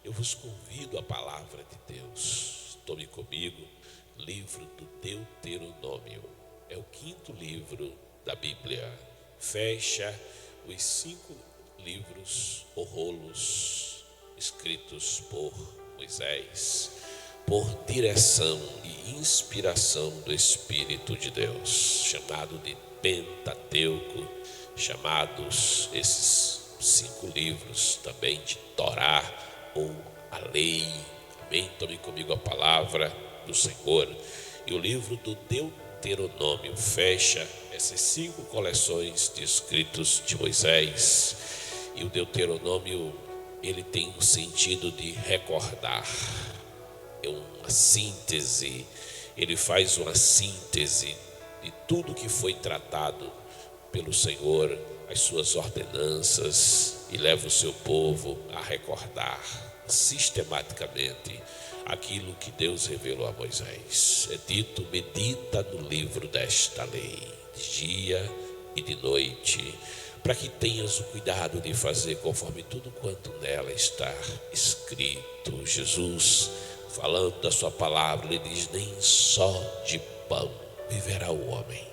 Eu vos convido à palavra de Deus. Tome comigo livro do Deuteronômio. É o 5º livro da Bíblia. Fecha os 5 livros ou rolos escritos por Moisés, por direção e inspiração do Espírito de Deus, chamado de Pentateuco, chamados esses 5 livros também de Torá ou a lei. Amém? Tome comigo a palavra do Senhor. E o livro do Deuteronômio fecha essas 5 coleções de escritos de Moisés. E o Deuteronômio, ele tem um sentido de recordar. É uma síntese. Ele faz uma síntese de tudo que foi tratado pelo Senhor, as suas ordenanças, e leva o seu povo a recordar sistematicamente aquilo que Deus revelou a Moisés. É dito: medita no livro desta lei, de dia e de noite, para que tenhas o cuidado de fazer conforme tudo quanto nela está escrito. Jesus, falando da sua palavra, ele diz: nem só de pão viverá o homem,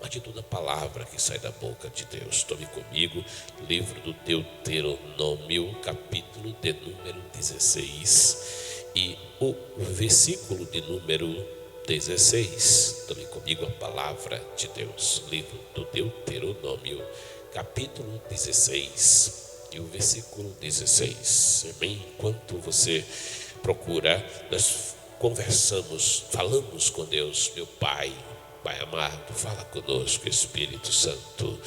mas de toda palavra que sai da boca de Deus. Tome comigo livro do Deuteronômio, capítulo de número 16 e o versículo de número 16. Tome comigo a palavra de Deus. Livro do Deuteronômio, capítulo 16 e o versículo 16. Amém? Enquanto você procura, nós conversamos, falamos com Deus. Meu Pai amado, fala conosco, Espírito Santo.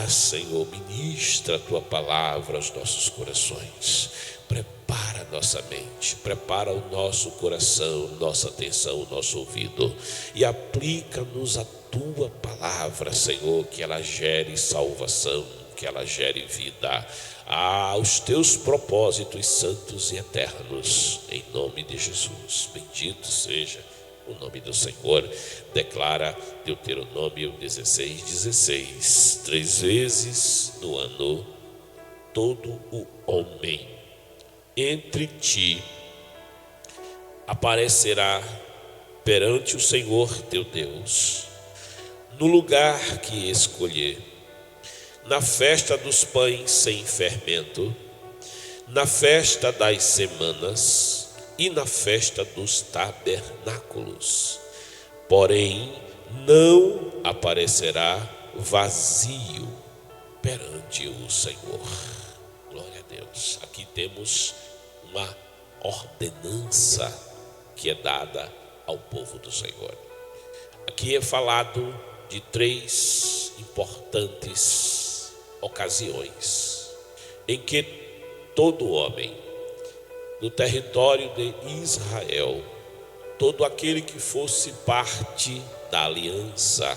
Senhor, ministra a tua palavra aos nossos corações. Prepara nossa mente, prepara o nosso coração, nossa atenção, o nosso ouvido, e aplica-nos a tua palavra, Senhor, que ela gere salvação, que ela gere vida aos teus propósitos santos e eternos, em nome de Jesus. Bendito seja o nome do Senhor. Declara Deuteronômio 16:16. 3 vezes no ano todo o homem entre ti aparecerá perante o Senhor teu Deus, no lugar que escolher, na festa dos pães sem fermento, na festa das semanas e na festa dos tabernáculos. Porém, não aparecerá vazio perante o Senhor. Glória a Deus. Aqui temos uma ordenança que é dada ao povo do Senhor. Aqui é falado de 3 importantes ocasiões em que todo homem no território de Israel, todo aquele que fosse parte da aliança,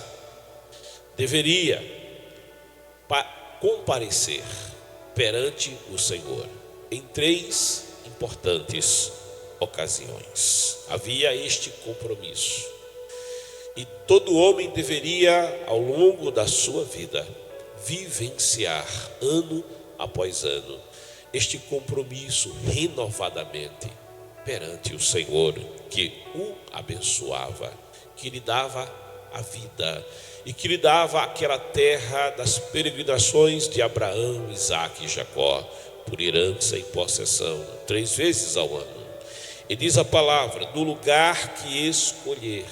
deveria comparecer perante o Senhor em 3 importantes ocasiões. Havia este compromisso, e todo homem deveria, ao longo da sua vida, vivenciar ano após ano este compromisso renovadamente perante o Senhor, que o abençoava, que lhe dava a vida e que lhe dava aquela terra das peregrinações de Abraão, Isaque e Jacó, por herança e possessão, 3 vezes ao ano. E diz a palavra: no lugar que escolher.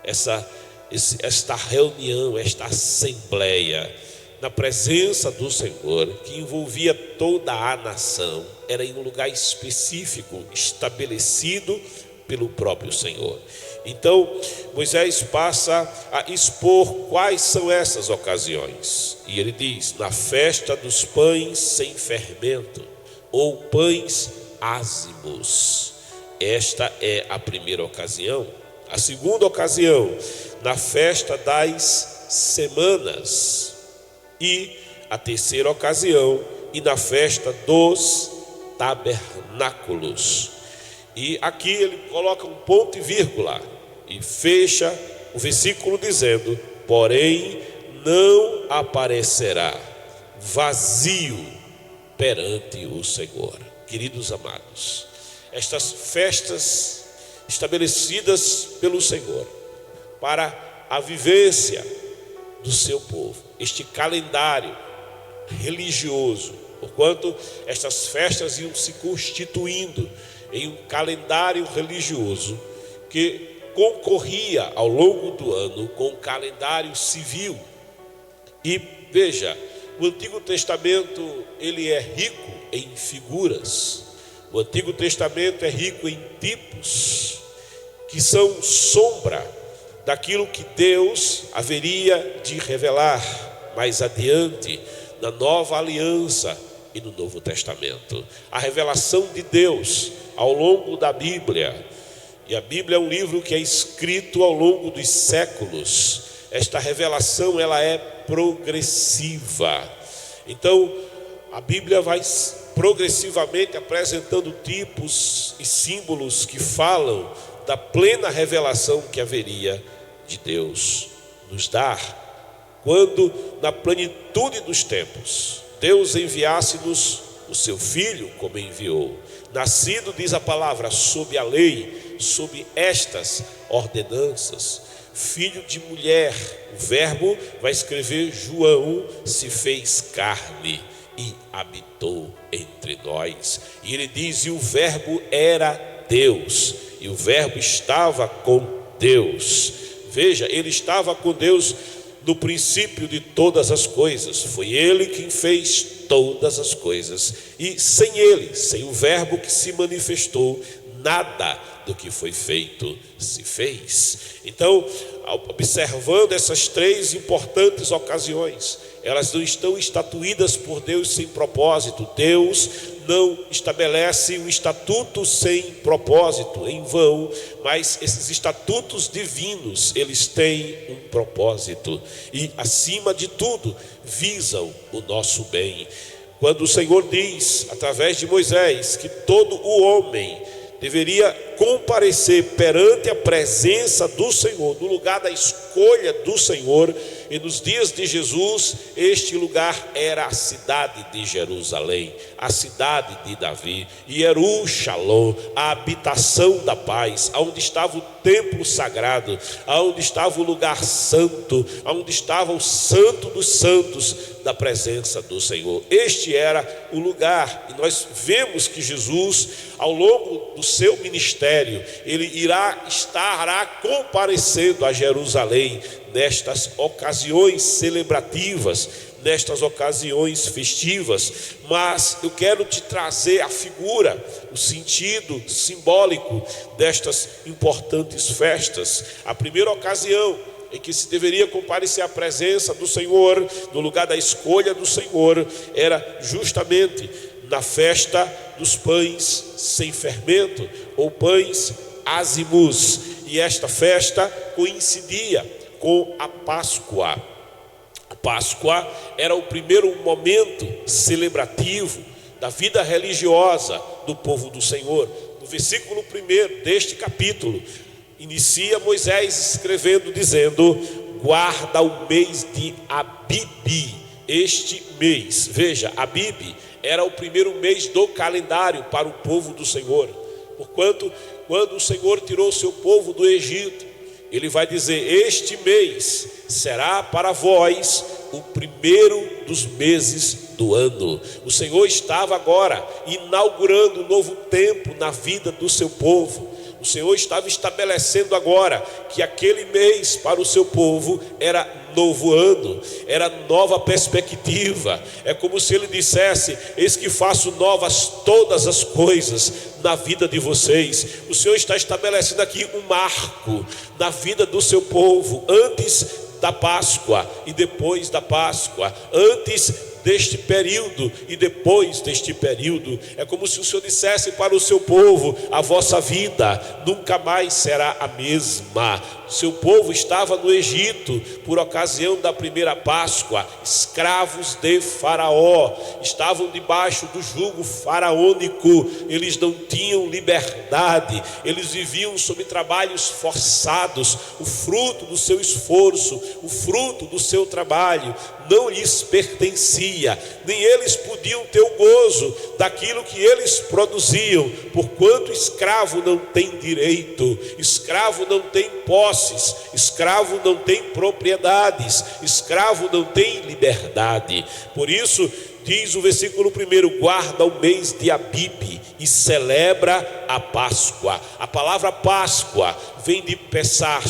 Esta reunião, esta assembleia na presença do Senhor, que envolvia toda a nação, era em um lugar específico, estabelecido pelo próprio Senhor. Então, Moisés passa a expor quais são essas ocasiões. E ele diz: na festa dos pães sem fermento, ou pães ázimos. Esta é a primeira ocasião. A segunda ocasião, na festa das semanas. E a terceira ocasião, e na festa dos tabernáculos. E aqui ele coloca um ponto e vírgula e fecha o versículo dizendo: porém não aparecerá vazio perante o Senhor. Queridos amados, estas festas estabelecidas pelo Senhor para a vivência do seu povo, este calendário religioso, porquanto estas festas iam se constituindo em um calendário religioso que concorria ao longo do ano com o calendário civil. E veja, o Antigo Testamento ele é rico em figuras, o Antigo Testamento é rico em tipos que são sombra daquilo que Deus haveria de revelar mais adiante na Nova Aliança e no Novo Testamento. A revelação de Deus ao longo da Bíblia, e a Bíblia é um livro que é escrito ao longo dos séculos. Esta revelação ela é progressiva. Então a Bíblia vai progressivamente apresentando tipos e símbolos que falam da plena revelação que haveria de Deus nos dar, quando na plenitude dos tempos Deus enviasse-nos o seu Filho, como enviou, nascido, diz a palavra, sob a lei, sob estas ordenanças, filho de mulher. O verbo vai escrever: João se fez carne e habitou entre nós. E ele diz: e o verbo era Deus, e o verbo estava com Deus. Veja, ele estava com Deus no princípio de todas as coisas. Foi ele quem fez todas as coisas, e sem ele, sem o verbo que se manifestou, nada do que foi feito se fez. Então, observando essas três importantes ocasiões, elas não estão estatuídas por Deus sem propósito. Deus não estabelece um estatuto sem propósito, em vão, mas esses estatutos divinos, eles têm um propósito e, acima de tudo, visam o nosso bem. Quando o Senhor diz, através de Moisés, que todo o homem deveria comparecer perante a presença do Senhor, no lugar da escolha do Senhor, e nos dias de Jesus, este lugar era a cidade de Jerusalém, a cidade de Davi, Jerusalém, a habitação da paz, onde estava o templo sagrado, onde estava o lugar santo, onde estava o santo dos santos da presença do Senhor. Este era o lugar, e nós vemos que Jesus, ao longo do seu ministério, ele estará comparecendo a Jerusalém nestas ocasiões celebrativas, nestas ocasiões festivas. Mas eu quero te trazer a figura, o sentido simbólico destas importantes festas. A primeira ocasião em que se deveria comparecer à presença do Senhor, no lugar da escolha do Senhor, era justamente na festa dos pães sem fermento, ou pães ázimos. E esta festa coincidia com a Páscoa. A Páscoa era o primeiro momento celebrativo da vida religiosa do povo do Senhor. No versículo 1 deste capítulo, inicia Moisés escrevendo, dizendo: guarda o mês de Abibe, este mês. Veja, Abibe era o primeiro mês do calendário para o povo do Senhor, porquanto quando o Senhor tirou o seu povo do Egito, ele vai dizer: este mês será para vós o primeiro dos meses do ano. O Senhor estava agora inaugurando um novo tempo na vida do seu povo. O Senhor estava estabelecendo agora que aquele mês para o seu povo era novo ano, era nova perspectiva. É como se ele dissesse: eis que faço novas todas as coisas na vida de vocês. O Senhor está estabelecendo aqui um marco na vida do seu povo, antes da Páscoa e depois da Páscoa, antes deste período e depois deste período. É como se o Senhor dissesse para o seu povo: a vossa vida nunca mais será a mesma. Seu povo estava no Egito por ocasião da primeira Páscoa, escravos de Faraó, estavam debaixo do jugo faraônico, eles não tinham liberdade, eles viviam sob trabalhos forçados. O fruto do seu esforço, o fruto do seu trabalho não lhes pertencia, nem eles podiam ter o gozo daquilo que eles produziam, porquanto escravo não tem direito, escravo não tem posses, escravo não tem propriedades, escravo não tem liberdade. Por isso diz o versículo 1: guarda o mês de Abibe e celebra a Páscoa. A palavra Páscoa vem de Pessah,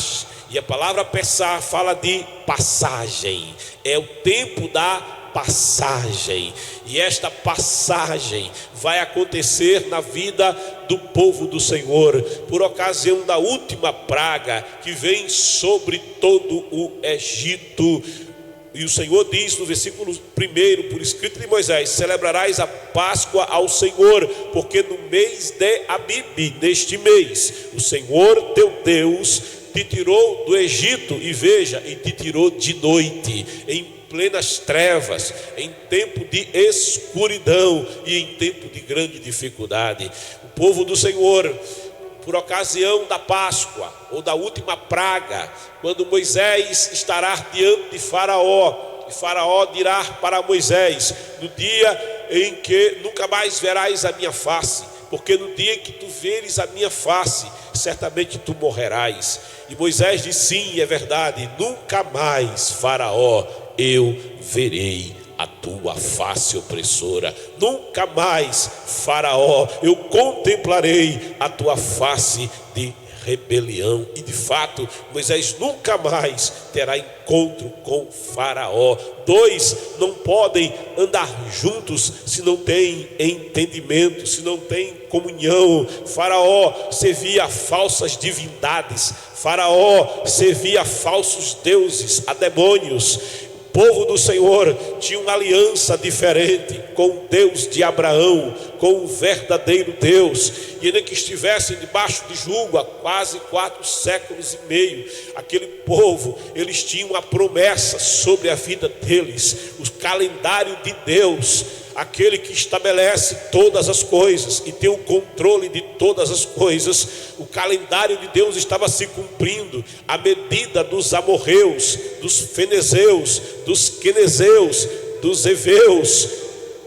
e a palavra Pessah fala de passagem. É o tempo da passagem, e esta passagem vai acontecer na vida do povo do Senhor, por ocasião da última praga que vem sobre todo o Egito. E o Senhor diz no versículo 1, por escrito de Moisés: celebrarás a Páscoa ao Senhor, porque no mês de Abibe, neste mês, o Senhor teu Deus te tirou do Egito, e veja, e te tirou de noite, em plenas trevas, em tempo de escuridão e em tempo de grande dificuldade. O povo do Senhor, por ocasião da Páscoa ou da última praga, quando Moisés estará diante de Faraó, e Faraó dirá para Moisés: no dia em que nunca mais verás a minha face, porque no dia em que tu veres a minha face, certamente tu morrerás. E Moisés disse: sim, é verdade, nunca mais, Faraó, eu verei a tua face opressora, nunca mais, Faraó, eu contemplarei a tua face de rebelião. E de fato, Moisés nunca mais terá encontro com Faraó. Dois não podem andar juntos se não tem entendimento, se não tem comunhão. Faraó servia a falsas divindades, Faraó servia a falsos deuses, a demônios. O povo do Senhor tinha uma aliança diferente com o Deus de Abraão, com o verdadeiro Deus. E ainda que estivessem debaixo de jugo há quase 4 séculos e meio, aquele povo, eles tinham uma promessa sobre a vida deles, o calendário de Deus, aquele que estabelece todas as coisas e tem o controle de todas as coisas. O calendário de Deus estava se cumprindo à medida dos amorreus, dos fenezeus, dos quenezeus, dos heveus,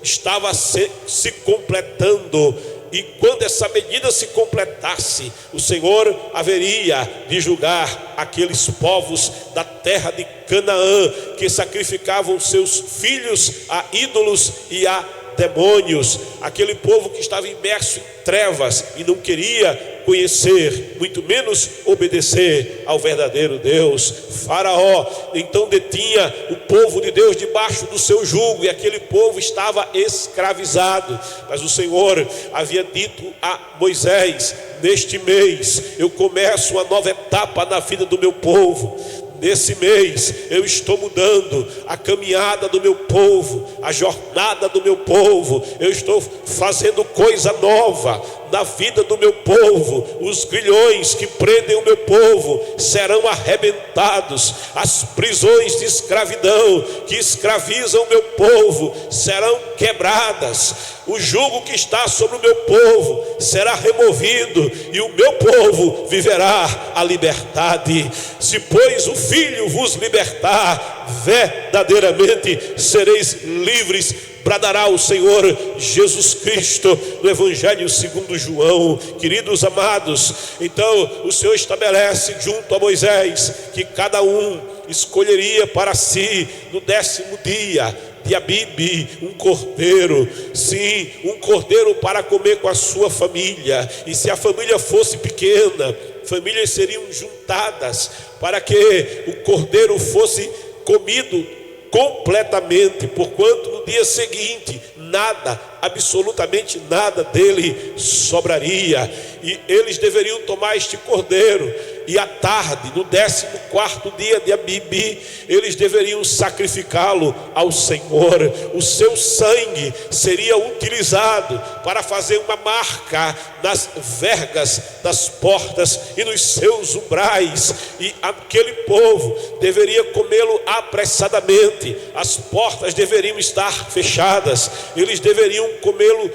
estava se completando. E quando essa medida se completasse, o Senhor haveria de julgar aqueles povos da terra de Canaã, que sacrificavam seus filhos a ídolos e a demônios. Aquele povo que estava imerso em trevas e não queria conhecer, muito menos obedecer ao verdadeiro Deus. Faraó então detinha o povo de Deus debaixo do seu jugo, e aquele povo estava escravizado. Mas o Senhor havia dito a Moisés: neste mês eu começo uma nova etapa na vida do meu povo. Nesse mês eu estou mudando a caminhada do meu povo, a jornada do meu povo. Eu estou fazendo coisa nova na vida do meu povo. Os grilhões que prendem o meu povo serão arrebentados. As prisões de escravidão que escravizam o meu povo serão quebradas. O jugo que está sobre o meu povo será removido, e o meu povo viverá a liberdade. Se pois o Filho vos libertar, verdadeiramente sereis livres, bradará o Senhor Jesus Cristo no Evangelho segundo João. Queridos amados, então o Senhor estabelece junto a Moisés que cada um escolheria para si no 10º dia de Abibe um cordeiro, sim, um cordeiro para comer com a sua família. E se a família fosse pequena, famílias seriam juntadas para que o cordeiro fosse comido completamente, porquanto no dia seguinte nada, absolutamente nada dele sobraria. E eles deveriam tomar este cordeiro, e à tarde, no 14º dia de Abibe, eles deveriam sacrificá-lo ao Senhor. O seu sangue seria utilizado para fazer uma marca nas vergas das portas e nos seus umbrais, e aquele povo deveria comê-lo apressadamente. As portas deveriam estar fechadas, eles deveriam comê-lo,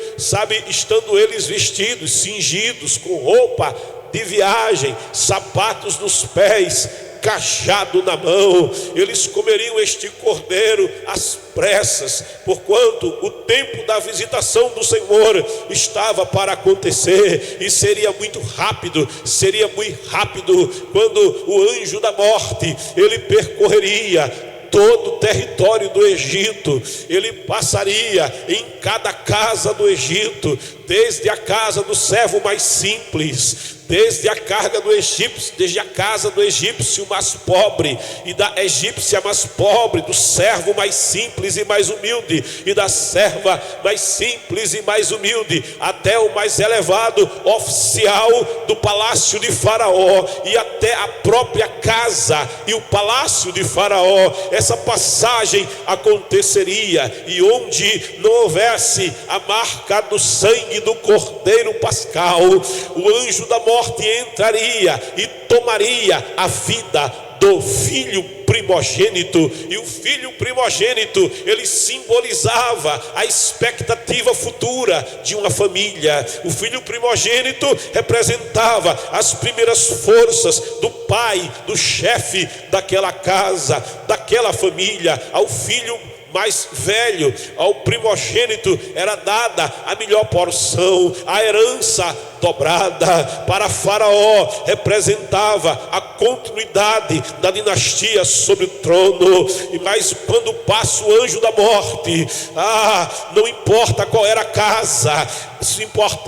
estando eles vestidos, cingidos com roupa de viagem, sapatos nos pés, cajado na mão. Eles comeriam este cordeiro às pressas, porquanto o tempo da visitação do Senhor estava para acontecer, e seria muito rápido quando o anjo da morte, ele percorreria todo o território do Egito. Ele passaria em cada casa do Egito, desde a casa do servo mais simples, desde a casa do egípcio mais pobre, e da egípcia mais pobre, do servo mais simples e mais humilde, e da serva mais simples e mais humilde, até o mais elevado oficial do palácio de Faraó, e até a própria casa e o palácio de Faraó. Essa passagem aconteceria, e onde não houvesse a marca do sangue do cordeiro pascal, o anjo da morte entraria e tomaria a vida do filho primogênito. E o filho primogênito, ele simbolizava a expectativa futura de uma família. O filho primogênito representava as primeiras forças do pai, do chefe daquela casa, daquela família. Ao filho mais velho, ao primogênito, era dada a melhor porção, a herança dobrada. Para Faraó representava a continuidade da dinastia sobre o trono. Mas quando passa o anjo da morte, não importa qual era a casa,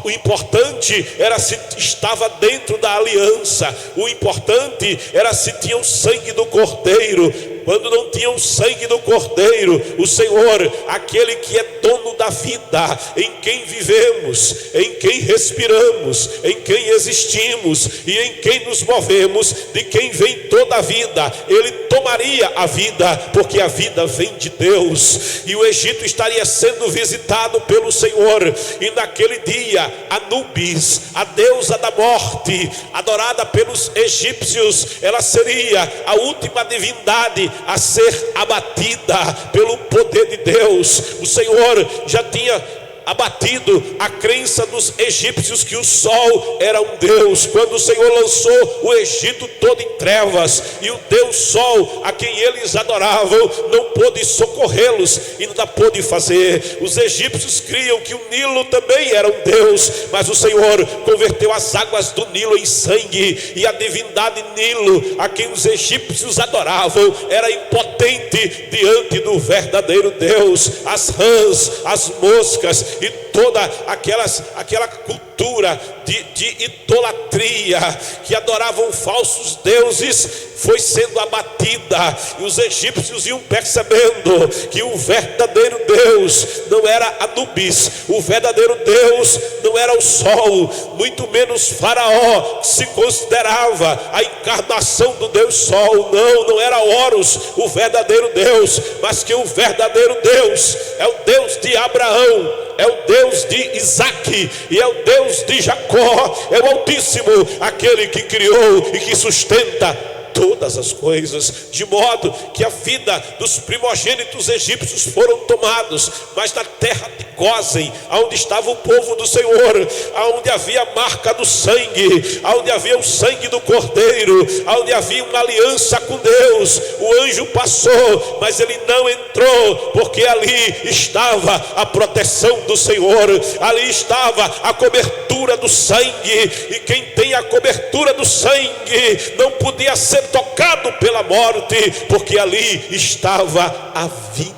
o importante era se estava dentro da aliança, o importante era se tinha o sangue do cordeiro. Quando não tinha o sangue do cordeiro, o Senhor, aquele que é dono da vida, em quem vivemos, em quem respiramos, em quem existimos e em quem nos movemos, de quem vem toda a vida, ele tomaria a vida, porque a vida vem de Deus. E o Egito estaria sendo visitado pelo Senhor, e naquele dia Anubis, a deusa da morte, adorada pelos egípcios, ela seria a última divindade a ser abatida pelo poder de Deus. O Senhor já tinha abatido a crença dos egípcios que o sol era um Deus, quando o Senhor lançou o Egito todo em trevas, e o Deus Sol, a quem eles adoravam, não pôde socorrê-los e nada pôde fazer. Os egípcios criam que o Nilo também era um Deus, mas o Senhor converteu as águas do Nilo em sangue, e a divindade Nilo, a quem os egípcios adoravam, era impotente diante do verdadeiro Deus. As rãs, as moscas e toda aquela cultura de idolatria que adoravam falsos deuses foi sendo abatida, e os egípcios iam percebendo que o verdadeiro Deus não era Anubis, o verdadeiro Deus não era o sol, muito menos Faraó, que se considerava a encarnação do Deus Sol. Não era Horus o verdadeiro Deus, mas que o verdadeiro Deus é o Deus de Abraão, é o Deus de Isaac e é o Deus de Jacó, é o Altíssimo, aquele que criou e que sustenta todas as coisas, de modo que a vida dos primogênitos egípcios foram tomados, mas na terra de Gósen, onde estava o povo do Senhor, onde havia a marca do sangue, onde havia o sangue do cordeiro, onde havia uma aliança com Deus, o anjo passou, mas ele não entrou, porque ali estava a proteção do Senhor, ali estava a cobertura do sangue, e quem tem a cobertura do sangue não podia ser tocado pela morte, porque ali estava a vida.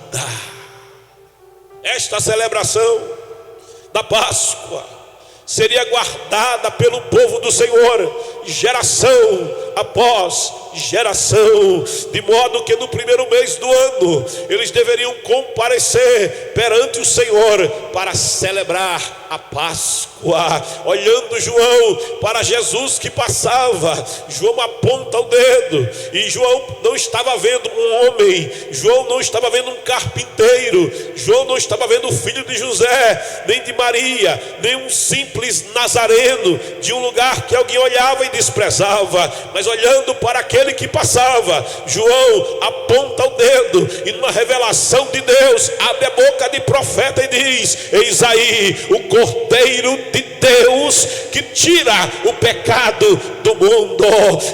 Esta celebração da Páscoa seria guardada pelo povo do Senhor, geração após geração, de modo que no primeiro mês do ano eles deveriam comparecer perante o Senhor para celebrar a Páscoa. Olhando João para Jesus que passava, João aponta o dedo, e João não estava vendo um homem, João não estava vendo um carpinteiro, João não estava vendo o filho de José, nem de Maria, nem um simples nazareno de um lugar que alguém olhava e desprezava, mas olhando para aquele que passava, João aponta o dedo, e numa revelação de Deus abre a boca de profeta e diz: eis aí o Cordeiro de Deus que tira o pecado do mundo.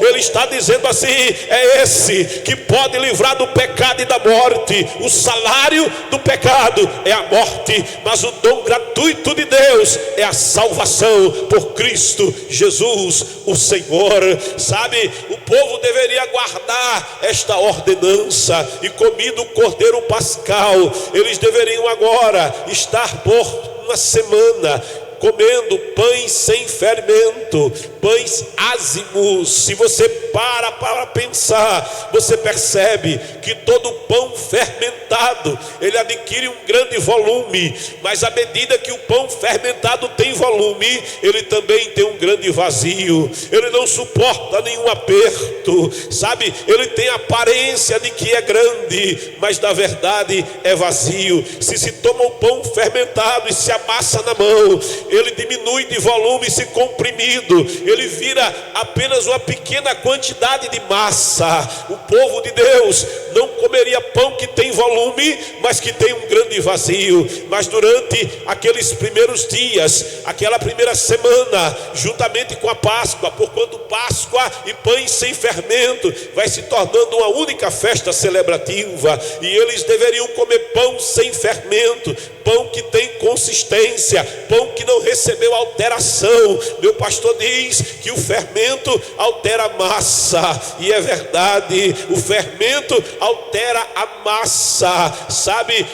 Ele está dizendo assim: é esse que pode livrar do pecado e da morte. O salário do pecado é a morte, mas o dom gratuito de Deus é a salvação por Cristo Jesus, o Senhor. Sabe, o povo deveria guardar esta ordenança, e comido o cordeiro pascal, eles deveriam agora estar por uma semana comendo pães sem fermento, pães ázimos. Se você para pensar, você percebe que todo pão fermentado, ele adquire um grande volume, mas à medida que o pão fermentado tem volume, ele também tem um grande vazio. Ele não suporta nenhum aperto, sabe? Ele tem a aparência de que é grande, mas na verdade é vazio. Se toma o pão fermentado e se amassa na mão, ele diminui de volume, se comprimido, ele vira apenas uma pequena quantidade de massa. O povo de Deus não comeria pão que tem volume, mas que tem um grande vazio. Mas durante aqueles primeiros dias, aquela primeira semana, juntamente com a Páscoa, porquanto Páscoa e pães sem fermento vai se tornando uma única festa celebrativa, e eles deveriam comer pão sem fermento, pão que tem consistência, pão que não recebeu alteração. Meu pastor diz que o fermento altera a massa, e é verdade, o fermento altera a massa, sabe?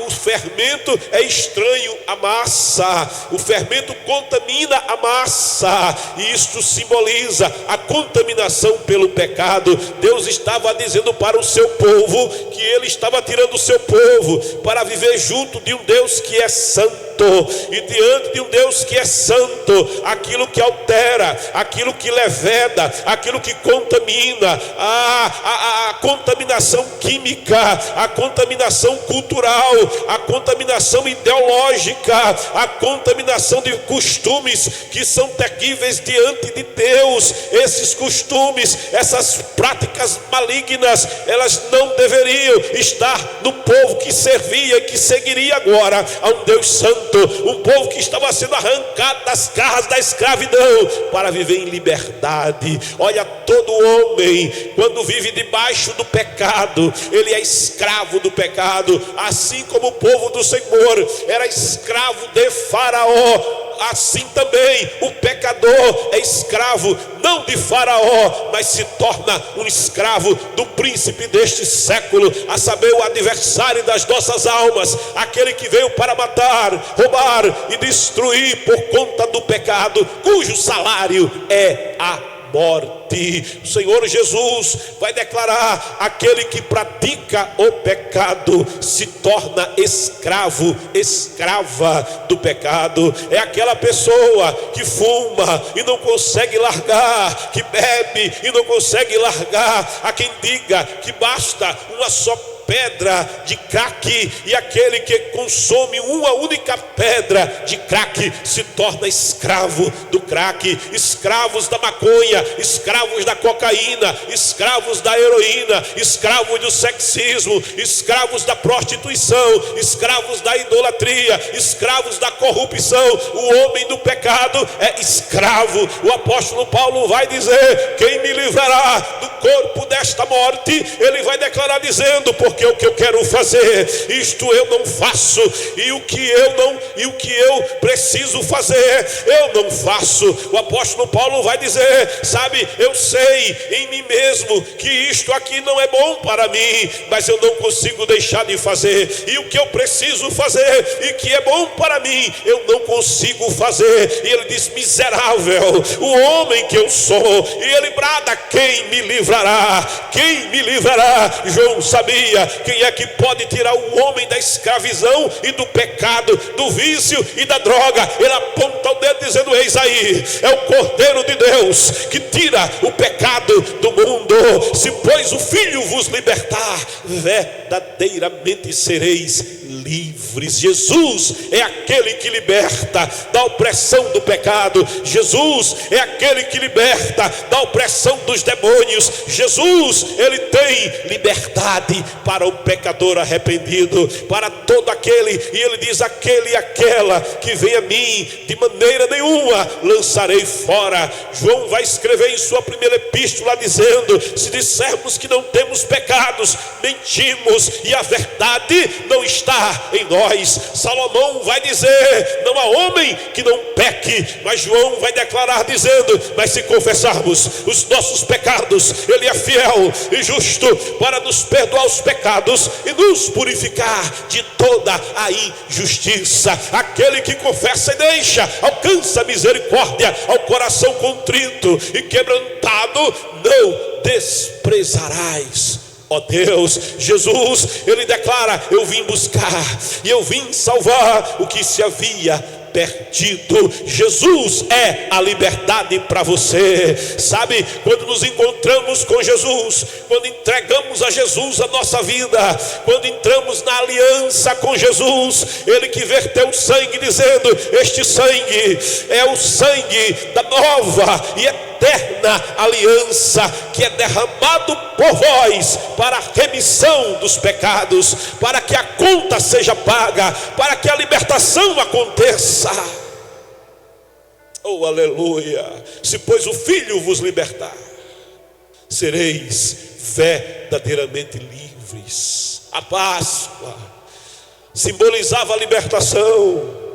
O fermento é estranho à massa, o fermento contamina a massa, e isto simboliza a contaminação pelo pecado. Deus estava dizendo para o seu povo que ele estava tirando o seu povo para viver junto de um Deus que é santo, e diante de um Deus que é santo, aquilo que altera, aquilo que leveda, aquilo que contamina, a contaminação química, a contaminação cultural, a contaminação ideológica, a contaminação de costumes que são terríveis diante de Deus. Esses costumes, essas práticas malignas, elas não deveriam estar no povo que servia e que seguiria agora a um Deus santo, um povo que estava sendo arrancado das garras da escravidão para viver em liberdade. Olha, todo homem, quando vive debaixo do pecado, ele é escravo do pecado, assim como o povo do Senhor era escravo de Faraó. Assim também o pecador é escravo não de Faraó, mas se torna um escravo do príncipe deste século, a saber, o adversário das nossas almas, aquele que veio para matar, roubar e destruir por conta do pecado, cujo salário é a morte. O Senhor Jesus vai declarar: aquele que pratica o pecado se torna escravo, escrava do pecado. É aquela pessoa que fuma e não consegue largar, que bebe e não consegue largar. Há quem diga que basta uma só pedra de crack, e aquele que consome uma única pedra de crack se torna escravo do crack. Escravos da maconha, escravos da cocaína, escravos da heroína, escravos do sexismo, escravos da prostituição, escravos da idolatria, escravos da corrupção. O homem do pecado é escravo. O apóstolo Paulo vai dizer: quem me livrará do corpo desta morte? Ele vai declarar dizendo: porque o que eu quero fazer, isto eu não faço, e o que eu preciso fazer, eu não faço. O apóstolo Paulo vai dizer: sabe, eu sei em mim mesmo que isto aqui não é bom para mim, mas eu não consigo deixar de fazer, e o que eu preciso fazer e que é bom para mim, eu não consigo fazer. E ele diz: miserável o homem que eu sou. E ele brada: quem me livrará? Quem me livrará? João sabia quem é que pode tirar o homem da escravidão e do pecado, do vício e da droga. Ele aponta o dedo dizendo: eis aí, é o Cordeiro de Deus que tira o pecado do mundo. Se pois o Filho vos libertar, verdadeiramente sereis livres. Jesus é aquele que liberta da opressão do pecado. Jesus é aquele que liberta da opressão dos demônios. Jesus, ele tem liberdade para o pecador arrependido, para todo aquele, e ele diz: aquele e aquela que vem a mim, de maneira nenhuma lançarei fora. João vai escrever em sua primeira epístola dizendo: se dissermos que não temos pecados, mentimos e a verdade não está em nós. Salomão vai dizer: não há homem que não peque, mas João vai declarar dizendo: mas se confessarmos os nossos pecados, ele é fiel e justo para nos perdoar os pecados e nos purificar de toda a injustiça. Aquele que confessa e deixa alcança misericórdia. Ao coração contrito e quebrantado não desprezarás. Ó Deus, Jesus, ele declara: eu vim buscar e eu vim salvar o que se havia perdido. Jesus é a liberdade para você. Sabe, quando nos encontramos com Jesus, quando entregamos a Jesus a nossa vida, quando entramos na aliança com Jesus, ele que verteu o sangue, dizendo: este sangue é o sangue da nova e eterna aliança, que é derramado por vós para a remissão dos pecados, para que a conta seja paga, para que a libertação aconteça. Oh, aleluia! Se pois o Filho vos libertar, sereis verdadeiramente livres. A Páscoa simbolizava a libertação.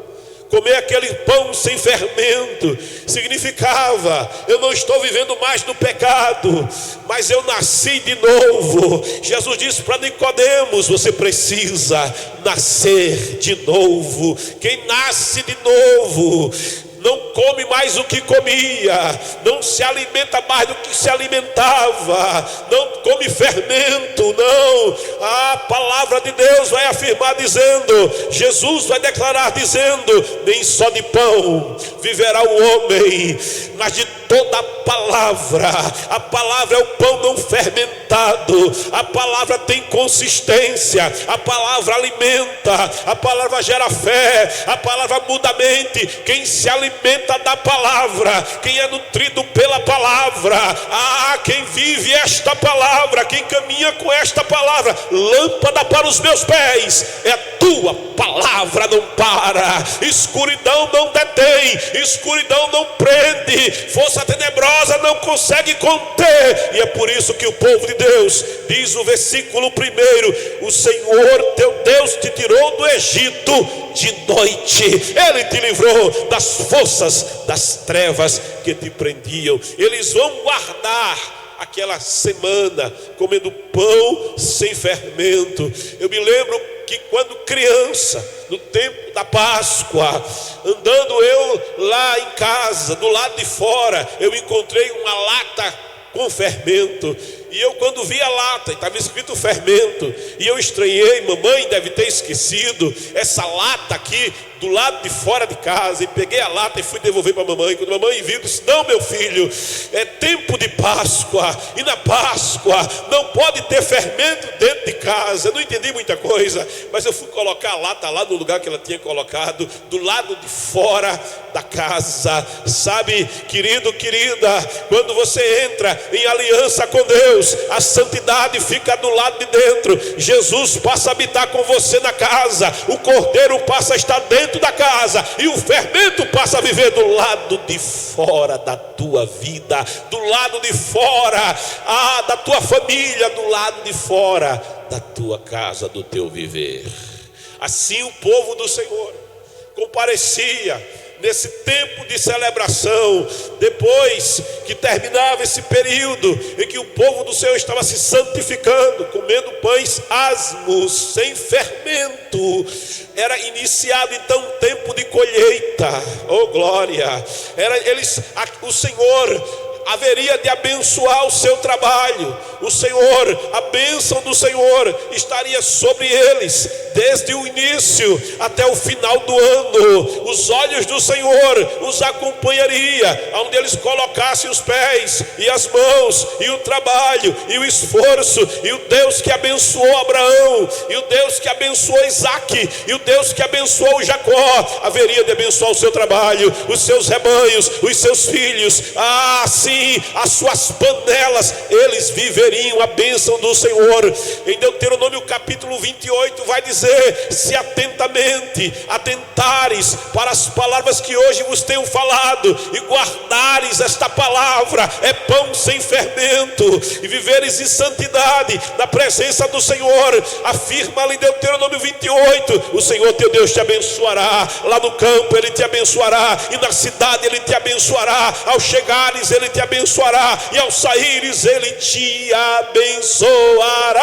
Comer aquele pão sem fermento significava: eu não estou vivendo mais no pecado, mas eu nasci de novo. Jesus disse para Nicodemos: você precisa nascer de novo. Quem nasce de novo não come mais o que comia, não se alimenta mais do que se alimentava, não come fermento, não. A palavra de Deus vai afirmar dizendo, Jesus vai declarar dizendo: nem só de pão viverá o homem, mas de toda a palavra. A palavra é o pão não fermentado, a palavra tem consistência, a palavra alimenta, a palavra gera fé, a palavra muda a mente. Quem se alimenta da palavra, quem é nutrido pela palavra, quem vive esta palavra, quem caminha com esta palavra, lâmpada para os meus pés é a tua palavra. Não para, escuridão não detém, escuridão não prende, força tenebrosa não consegue conter. E é por isso que o povo de Deus diz o versículo 1: o Senhor teu Deus te tirou do Egito de noite, ele te livrou das forças das trevas que te prendiam. Eles vão guardar aquela semana comendo pão sem fermento. Eu me lembro que quando criança, no tempo da Páscoa, andando eu lá em casa, do lado de fora, eu encontrei uma lata com fermento. E eu, quando vi a lata, estava escrito fermento, e eu estranhei. Mamãe deve ter esquecido essa lata aqui do lado de fora de casa. E peguei a lata e fui devolver para a mamãe. Quando a mamãe viu, disse: não, meu filho, é tempo de Páscoa, e na Páscoa não pode ter fermento dentro de casa. Eu não entendi muita coisa, mas eu fui colocar a lata lá no lugar que ela tinha colocado, do lado de fora da casa. Sabe, querido, querida, quando você entra em aliança com Deus, a santidade fica do lado de dentro. Jesus passa a habitar com você na casa, o cordeiro passa a estar dentro da casa, e o fermento passa a viver do lado de fora da tua vida, do lado de fora da tua família, do lado de fora da tua casa, do teu viver. Assim o povo do Senhor comparecia nesse tempo de celebração, depois que terminava esse período em que o povo do Senhor estava se santificando, comendo pães asmos, sem fermento. Era iniciado então um tempo de colheita. Oh glória! O Senhor haveria de abençoar o seu trabalho. O Senhor, a bênção do Senhor estaria sobre eles, desde o início até o final do ano. Os olhos do Senhor os acompanharia, onde eles colocassem os pés e as mãos, e o trabalho, e o esforço. E o Deus que abençoou Abraão, e o Deus que abençoou Isaque, e o Deus que abençoou Jacó, haveria de abençoar o seu trabalho, os seus rebanhos, os seus filhos. Sim, as suas panelas, eles viveriam a bênção do Senhor. Em Deuteronômio capítulo 28 vai dizer: se atentamente atentares para as palavras que hoje vos tenho falado, e guardares esta palavra, é pão sem fermento, e viveres em santidade na presença do Senhor, afirma ali em Deuteronômio 28, o Senhor teu Deus te abençoará. Lá no campo Ele te abençoará, e na cidade Ele te abençoará. Ao chegares Ele te abençoará, e ao saíres Ele te abençoará.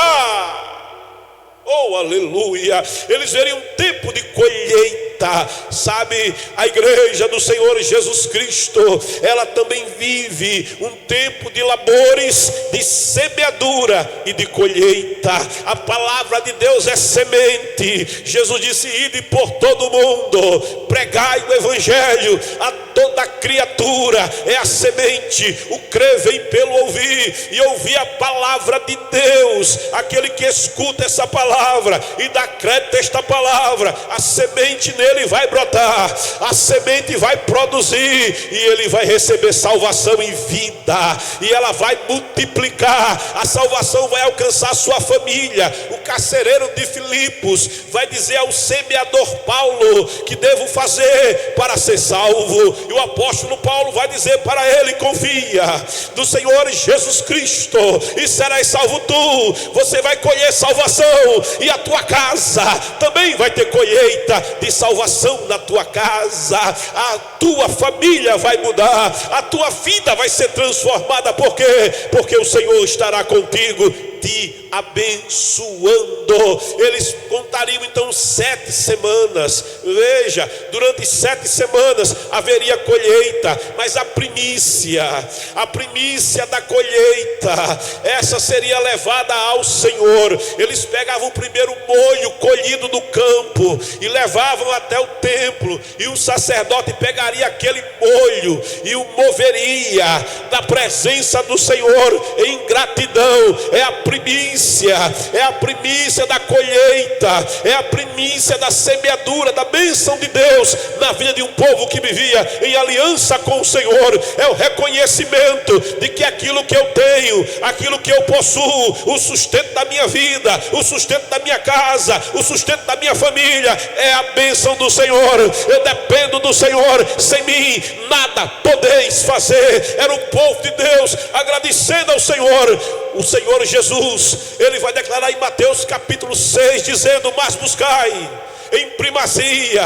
Oh, aleluia! Eles veriam um tempo de colheita, sabe? A igreja do Senhor Jesus Cristo, ela também vive um tempo de labores, de semeadura e de colheita. A palavra de Deus é semente. Jesus disse: ide por todo o mundo, pregai o evangelho a toda criatura. É a semente. O crer vem pelo ouvir, e ouvir a palavra de Deus. Aquele que escuta essa palavra e dá crédito a esta palavra, a semente nele vai brotar, a semente vai produzir, e ele vai receber salvação e vida, e ela vai multiplicar. A salvação vai alcançar a sua família. O carcereiro de Filipos vai dizer ao semeador Paulo que devo fazer para ser salvo, e o apóstolo Paulo vai dizer para ele: confia no Senhor Jesus Cristo e serás salvo tu. Você vai colher salvação, e a tua casa também vai ter colheita de salvação. Na tua casa, a tua família vai mudar, a tua vida vai ser transformada. Por quê? Porque o Senhor estará contigo, te abençoando. Eles contariam então 7 semanas. Veja, durante 7 semanas haveria colheita, mas a primícia da colheita, essa seria levada ao Senhor. Eles pegavam o primeiro molho colhido do campo e levavam até o templo, e o sacerdote pegaria aquele molho e o moveria da presença do Senhor em gratidão. É a primícia da colheita, é a primícia da semeadura, da bênção de Deus na vida de um povo que vivia em aliança com o Senhor. É o reconhecimento de que aquilo que eu tenho, aquilo que eu possuo, o sustento da minha vida, o sustento da minha casa, o sustento da minha família, é a bênção do Senhor. Eu dependo do Senhor, sem mim nada podeis fazer. Era o povo de Deus agradecendo ao Senhor. O Senhor Jesus, Ele vai declarar em Mateus capítulo 6, dizendo: mas buscai em primazia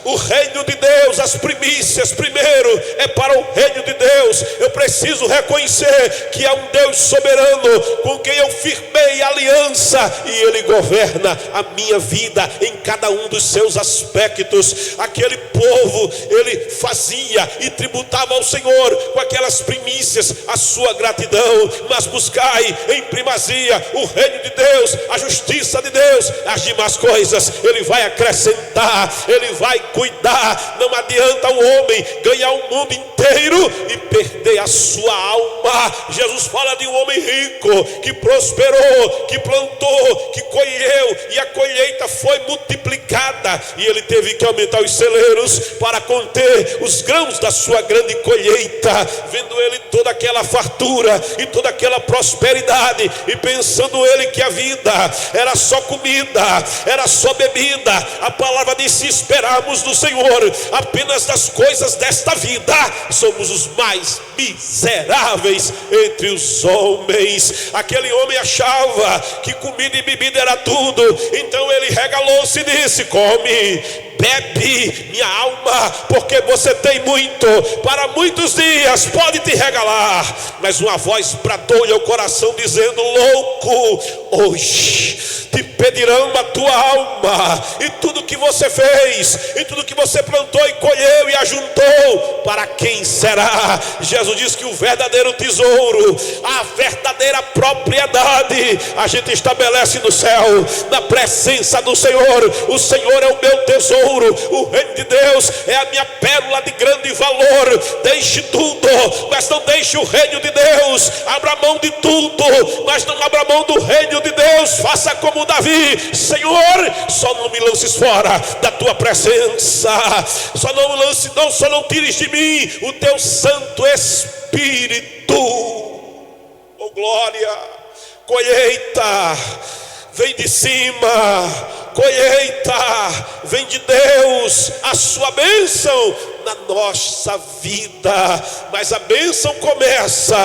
o reino de Deus. As primícias primeiro é para o reino de Deus. Eu preciso reconhecer que há um Deus soberano com quem eu firmei aliança, e Ele governa a minha vida em cada um dos seus aspectos. Aquele povo, ele fazia e tributava ao Senhor com aquelas primícias a sua gratidão. Mas buscai em primazia o reino de Deus, a justiça de Deus, as demais coisas Ele vai acrescentar, Ele vai cuidar. Não adianta o homem ganhar o mundo inteiro e perder a sua alma. Jesus fala de um homem rico que prosperou, que plantou, que colheu, e a colheita foi multiplicada, e ele teve que aumentar os celeiros para conter os grãos da sua grande colheita. Vendo ele toda aquela fartura e toda aquela prosperidade, e pensando ele que a vida era só comida, era só bebida, a palavra diz: se esperarmos do Senhor apenas das coisas desta vida, somos os mais miseráveis entre os homens. Aquele homem achava que comida e bebida era tudo, então ele regalou-se e disse: come, bebe, minha alma, porque você tem muito, para muitos dias pode te regalar. Mas uma voz bradou-lhe ao coração, dizendo: louco, hoje te pedirão a tua alma, e tudo que você fez, e tudo que você plantou e colheu e ajuntou, para quem será? Jesus diz que o verdadeiro tesouro, a verdadeira propriedade, a gente estabelece no céu, na presença do Senhor. O Senhor é o meu tesouro, o reino de Deus é a minha pérola de grande valor. Deixe tudo, mas não deixe o reino de Deus. Abra mão de tudo, mas não abra mão do reino de Deus. Faça como Davi: Senhor, só não me lances fora da tua presença, só não tires de mim o teu Santo Espírito. Oh glória! Colheita vem de cima, colheita vem de Deus, a sua bênção na nossa vida. Mas a bênção começa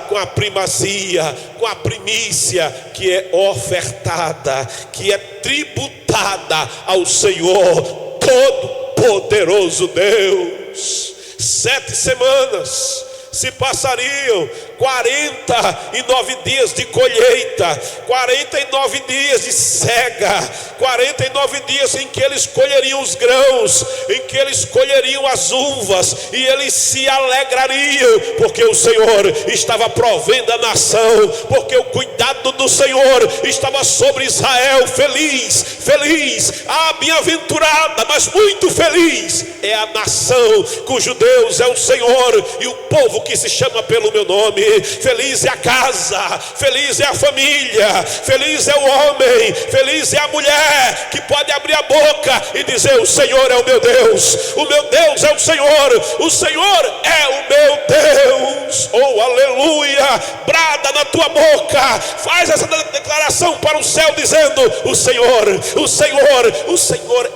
com a primazia, com a primícia que é ofertada, que é tributada ao Senhor Todo-Poderoso Deus. 7 semanas se passariam, 49 dias de colheita, 49 dias de cega, 49 dias em que eles colheriam os grãos, em que eles colheriam as uvas, e eles se alegrariam, porque o Senhor estava provendo a nação, porque o cuidado do Senhor estava sobre Israel. Feliz, feliz, bem-aventurada, mas muito feliz é a nação cujo Deus é o Senhor, e o povo que se chama pelo meu nome. Feliz é a casa, feliz é a família, feliz é o homem, feliz é a mulher que pode abrir a boca e dizer: o Senhor é o meu Deus, o meu Deus é o Senhor é o meu Deus. Oh aleluia! Brada na tua boca, faz essa declaração para o céu, dizendo: o Senhor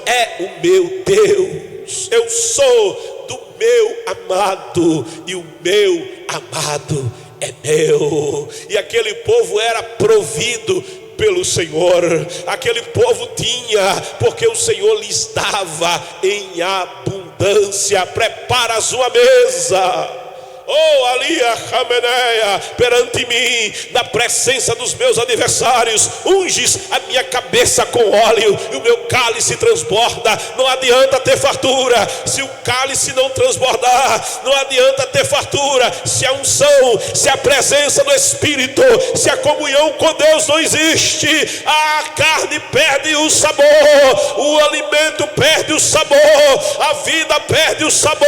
é o meu Deus. Eu sou do meu amado, e o meu amado é meu. E aquele povo era provido pelo Senhor, aquele povo tinha, porque o Senhor lhes dava em abundância. Prepara a sua mesa. Oh, Alia Rameneia, perante mim, na presença dos meus adversários, unges a minha cabeça com óleo, e o meu cálice transborda. Não adianta ter fartura se o cálice não transbordar, não adianta ter fartura se a unção, se a presença do Espírito, se a comunhão com Deus não existe. A carne perde o sabor, o alimento perde o sabor, a vida perde o sabor,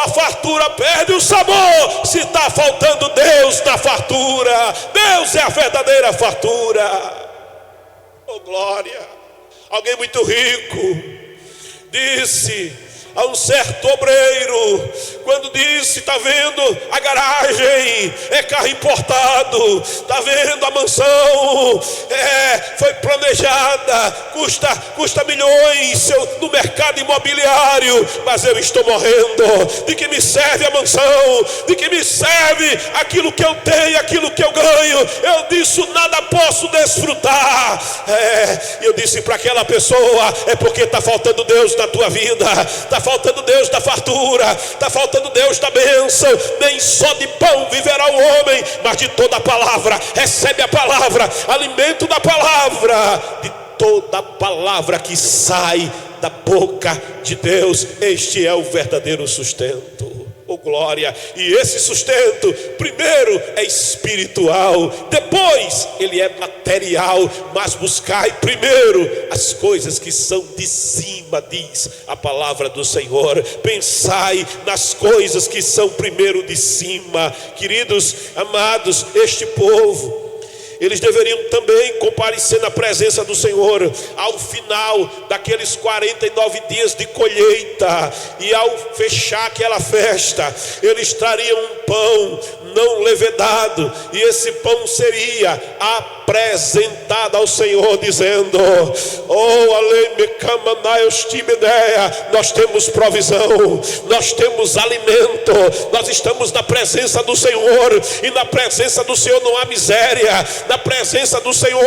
a fartura perde o sabor. Se está faltando Deus na fartura, Deus é a verdadeira fartura. Oh glória! Alguém muito rico disse a um certo obreiro, quando disse: está vendo a garagem, é carro importado, está vendo a mansão, foi planejada, custa milhões no mercado imobiliário, mas eu estou morrendo. De que me serve a mansão? De que me serve aquilo que eu tenho, aquilo que eu ganho? Eu disso nada posso desfrutar. Eu disse para aquela pessoa: é porque está faltando Deus na tua vida, está faltando Deus da fartura, está faltando Deus da bênção. Nem só de pão viverá o homem, mas de toda a palavra. Recebe a palavra, alimento da palavra, de toda a palavra que sai da boca de Deus. Este é o verdadeiro sustento. Oh glória! E esse sustento primeiro é espiritual, depois ele é material. Mas buscai primeiro as coisas que são de cima, diz a palavra do Senhor. Pensai nas coisas que são primeiro de cima. Queridos amados, este povo, eles deveriam também comparecer na presença do Senhor ao final daqueles 49 dias de colheita, e ao fechar aquela festa, eles trariam um pão não levedado, e esse pão seria a apresentada ao Senhor, dizendo: nós temos provisão, nós temos alimento, nós estamos na presença do Senhor, e na presença do Senhor não há miséria, na presença do Senhor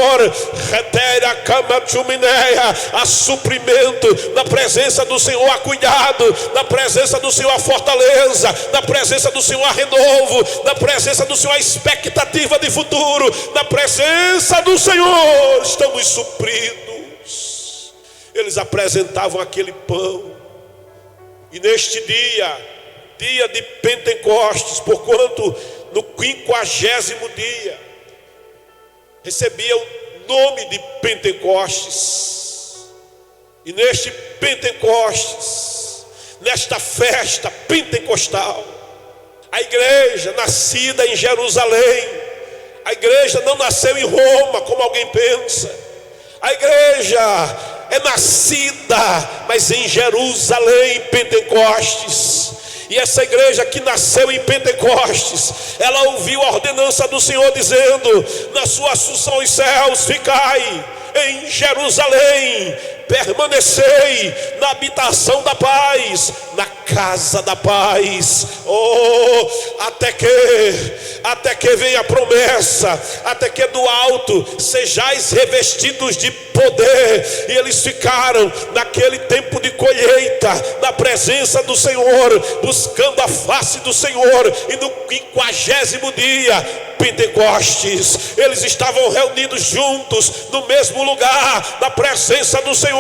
há suprimento, na presença do Senhor há cuidado, na presença do Senhor há fortaleza, na presença do Senhor há renovo, na presença do Senhor há expectativa de futuro, na presença do Senhor estamos supridos. Eles apresentavam aquele pão, e neste dia de Pentecostes, porquanto no 50º dia recebia o nome de Pentecostes, e neste Pentecostes, nesta festa pentecostal, a igreja nascida em Jerusalém, a igreja não nasceu em Roma como alguém pensa, a igreja é nascida, mas em Jerusalém, Pentecostes. E essa igreja que nasceu em Pentecostes, ela ouviu a ordenança do Senhor dizendo: na sua assunção aos céus, ficai em Jerusalém, permanecei na habitação da paz, na casa da paz, até que venha a promessa, até que do alto sejais revestidos de poder. E eles ficaram naquele tempo de colheita, na presença do Senhor, buscando a face do Senhor. E no 50º dia, Pentecostes, eles estavam reunidos juntos no mesmo lugar, na presença do Senhor,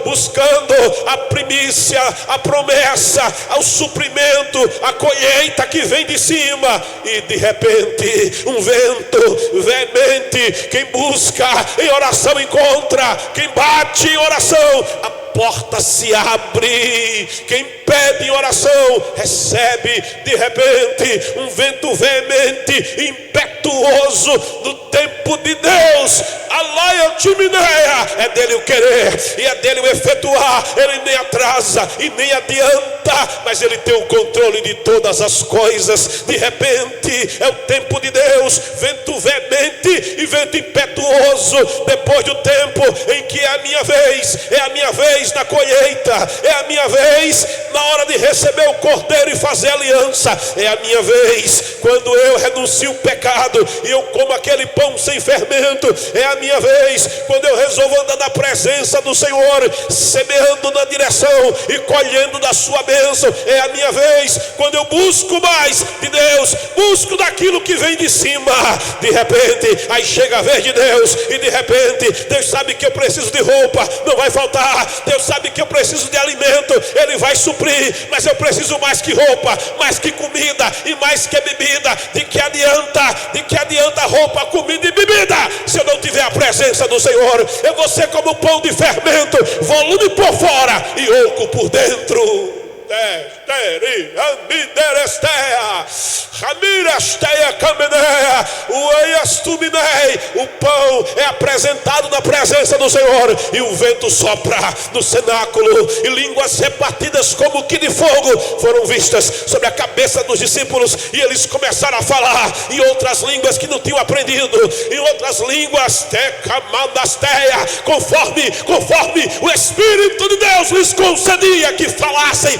buscando a primícia, a promessa, o suprimento, a colheita que vem de cima. E de repente, um vento veemente, quem busca em oração encontra, quem bate em oração, a porta se abre, quem pede em oração recebe. De repente, um vento veemente, impetuoso, no tempo de Deus, é dele o querer e é dele o efetuar. Ele nem atrasa e nem adianta, mas ele tem o controle de todas as coisas. De repente, é o tempo de Deus, vento veemente e vento impetuoso. Depois do tempo em que é a minha vez na colheita, é a minha vez na hora de receber o cordeiro e fazer aliança, é a minha vez quando eu renuncio o pecado e eu como aquele pão sem fermento, é a minha vez quando eu resolvo andar na presença do Senhor, semeando na direção e colhendo da sua bênção. É a minha vez quando eu busco mais de Deus, busco daquilo que vem de cima. De repente, aí chega a vez de Deus, e de repente, Deus sabe que eu preciso de roupa, não vai faltar. Deus sabe que eu preciso de alimento, Ele vai suprir. Mas eu preciso mais que roupa, mais que comida e mais que bebida. De que adianta roupa, comida e bebida se eu não tiver a presença do Senhor? Eu vou ser como pão de fermento, volume por fora e oco por dentro. O pão é apresentado na presença do Senhor, e o vento sopra no cenáculo, e línguas repartidas como que de fogo foram vistas sobre a cabeça dos discípulos, e eles começaram a falar em outras línguas que não tinham aprendido, em outras línguas, conforme o Espírito de Deus lhes concedia que falassem.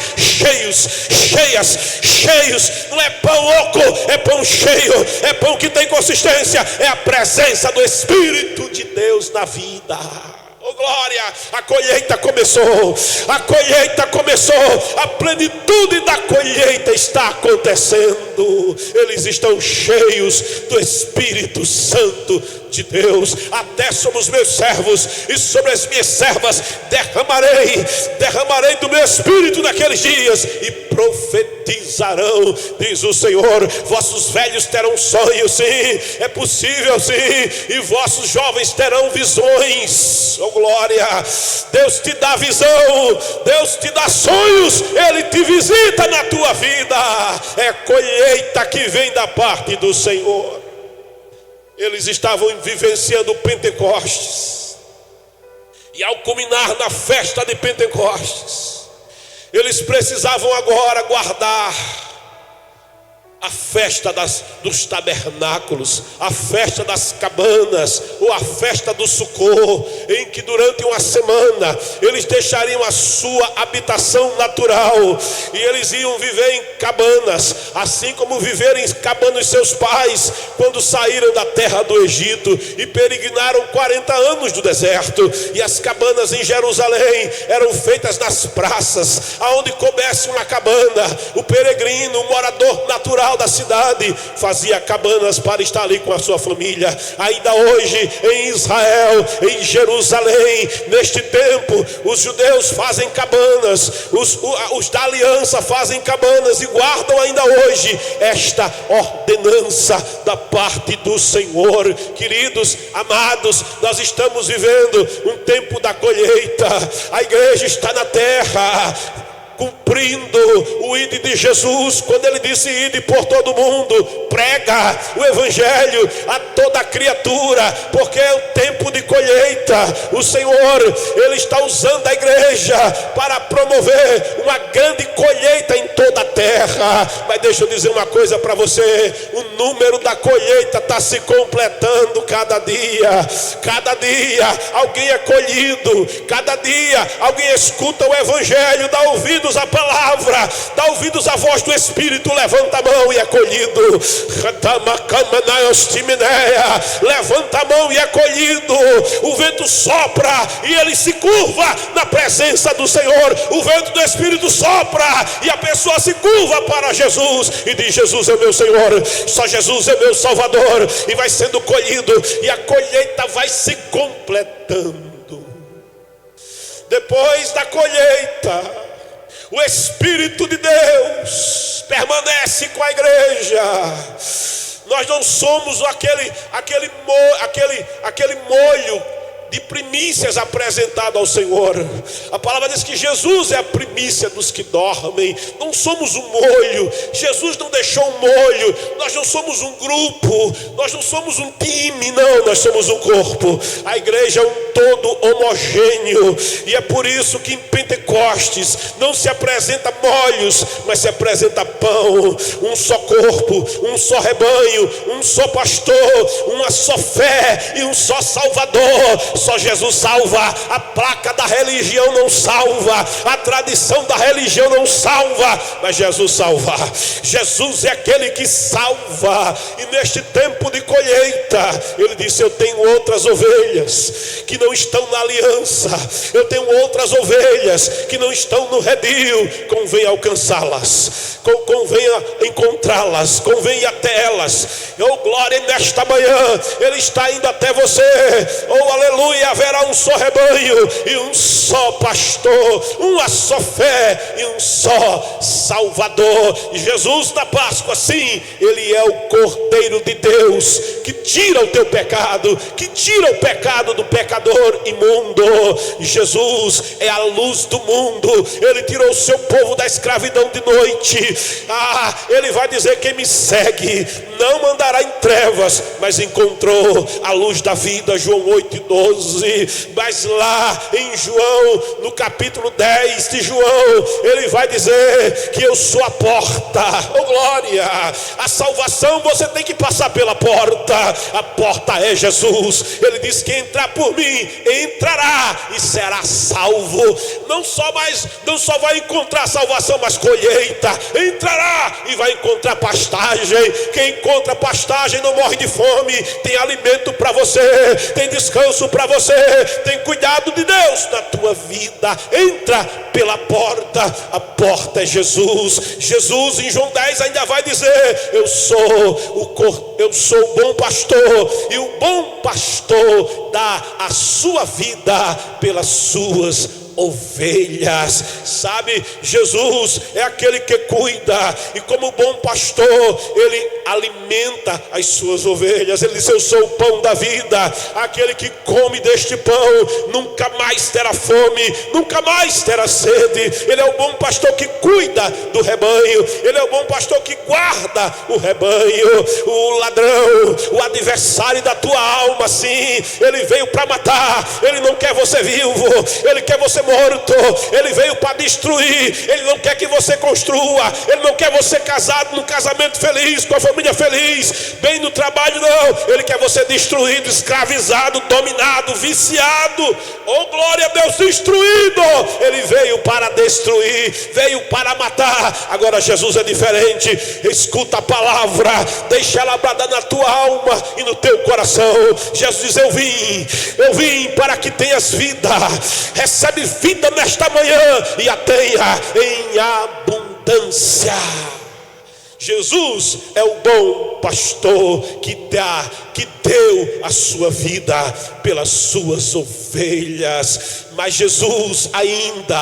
Cheios, não é pão oco, é pão cheio, é pão que tem consistência, é a presença do Espírito de Deus na vida. Oh glória, a colheita começou, a plenitude da colheita está acontecendo. Eles estão cheios do Espírito Santo de Deus. Até sobre os meus servos e sobre as minhas servas derramarei do meu Espírito naqueles dias, e profetizarão, diz o Senhor. Vossos velhos terão sonhos, sim, é possível, sim, e vossos jovens terão visões. Oh glória, Deus te dá visão, Deus te dá sonhos, Ele te visita na tua vida. É colheita que vem da parte do Senhor. Eles estavam vivenciando Pentecostes, e ao culminar na festa de Pentecostes, eles precisavam agora guardar a festa dos tabernáculos, a festa das cabanas, ou a festa do Sucô, em que durante uma semana eles deixariam a sua habitação natural e eles iam viver em cabanas, assim como viveram em cabanas seus pais quando saíram da terra do Egito e peregrinaram 40 anos do deserto. E as cabanas em Jerusalém eram feitas nas praças, aonde coubesse uma cabana. O peregrino, o morador natural da cidade, fazia cabanas para estar ali com a sua família. Ainda hoje em Israel, em Jerusalém, neste tempo, os judeus fazem cabanas, os da aliança fazem cabanas e guardam ainda hoje esta ordenança da parte do Senhor. Queridos, amados, nós estamos vivendo um tempo da colheita. A igreja está na terra cumprindo o ide de Jesus, quando ele disse: ide por todo mundo, prega o evangelho a toda criatura, porque é o tempo de colheita. O Senhor, ele está usando a igreja para promover uma grande colheita em toda a terra. Mas deixa eu dizer uma coisa para você: o número da colheita está se completando cada dia. Cada dia alguém é colhido, cada dia alguém escuta o evangelho, dá ouvidos à palavra, dá ouvidos à voz do Espírito, levanta a mão e é colhido. Levanta a mão e é colhido. O vento sopra e ele se curva na presença do Senhor. O vento do Espírito sopra e a pessoa se curva para Jesus e diz: Jesus é meu Senhor, só Jesus é meu Salvador. E vai sendo colhido e a colheita vai se completando. Depois da colheita, o Espírito de Deus permanece com a igreja. Nós não somos aquele molho de primícias apresentado ao Senhor. A palavra diz que Jesus é a primícia dos que dormem. Não somos um molho. Jesus não deixou um molho. Nós não somos um grupo, nós não somos um time, não, nós somos um corpo. A igreja é um todo homogêneo, e é por isso que em Pentecostes não se apresenta molhos, mas se apresenta pão. Um só corpo, um só rebanho, um só pastor, uma só fé e um só Salvador. Só Jesus salva. A placa da religião não salva, a tradição da religião não salva, mas Jesus salva. Jesus é aquele que salva. E neste tempo de colheita, ele disse: eu tenho outras ovelhas que não estão na aliança, eu tenho outras ovelhas que não estão no redil. Convém alcançá-las, convém encontrá-las, convém ir até elas. Oh glória, nesta manhã ele está indo até você. Oh aleluia. Haverá um só rebanho e um só pastor, uma só fé e um só Salvador. E Jesus na Páscoa, sim, ele é o Cordeiro de Deus que tira o teu pecado, que tira o pecado do pecador imundo. E Jesus é a luz do mundo. Ele tirou o seu povo da escravidão de noite. Ele vai dizer: quem me segue não andará em trevas, mas encontrou a luz da vida. João 8:12. Mas lá em João, no capítulo 10 de João, ele vai dizer que eu sou a porta. Oh glória! A salvação você tem que passar pela porta. A porta é Jesus. Ele diz: quem entrar por mim entrará e será salvo. Não só vai encontrar salvação, mas colheita. Entrará e vai encontrar pastagem. Quem encontra pastagem não morre de fome. Tem alimento para você, tem descanso para você, tem cuidado de Deus na tua vida. Entra pela porta. A porta é Jesus. Jesus em João 10 ainda vai dizer: eu sou o bom pastor, e o bom pastor dá a sua vida pelas suas ovelhas. Sabe, Jesus é aquele que cuida, e como bom pastor ele alimenta as suas ovelhas. Ele disse: eu sou o pão da vida. Aquele que come deste pão nunca mais terá fome, nunca mais terá sede. Ele é o bom pastor que cuida do rebanho. Ele é o bom pastor que guarda o rebanho. O ladrão, o adversário da tua alma, sim, ele veio para matar. Ele não quer você vivo, ele quer você morto. morto, ele veio para destruir. Ele não quer que você construa, ele não quer você casado num casamento feliz, com a família feliz, bem no trabalho, não. Ele quer você destruído, escravizado, dominado, viciado. Oh, glória a Deus, destruído. Ele veio para destruir, veio para matar. Agora Jesus é diferente. Escuta a palavra, deixa ela bradar na tua alma e no teu coração. Jesus diz: eu vim para que tenhas vida. Recebe vida nesta manhã e a tenha em abundância. Jesus é o bom pastor que deu a sua vida pelas suas ovelhas. Mas Jesus ainda,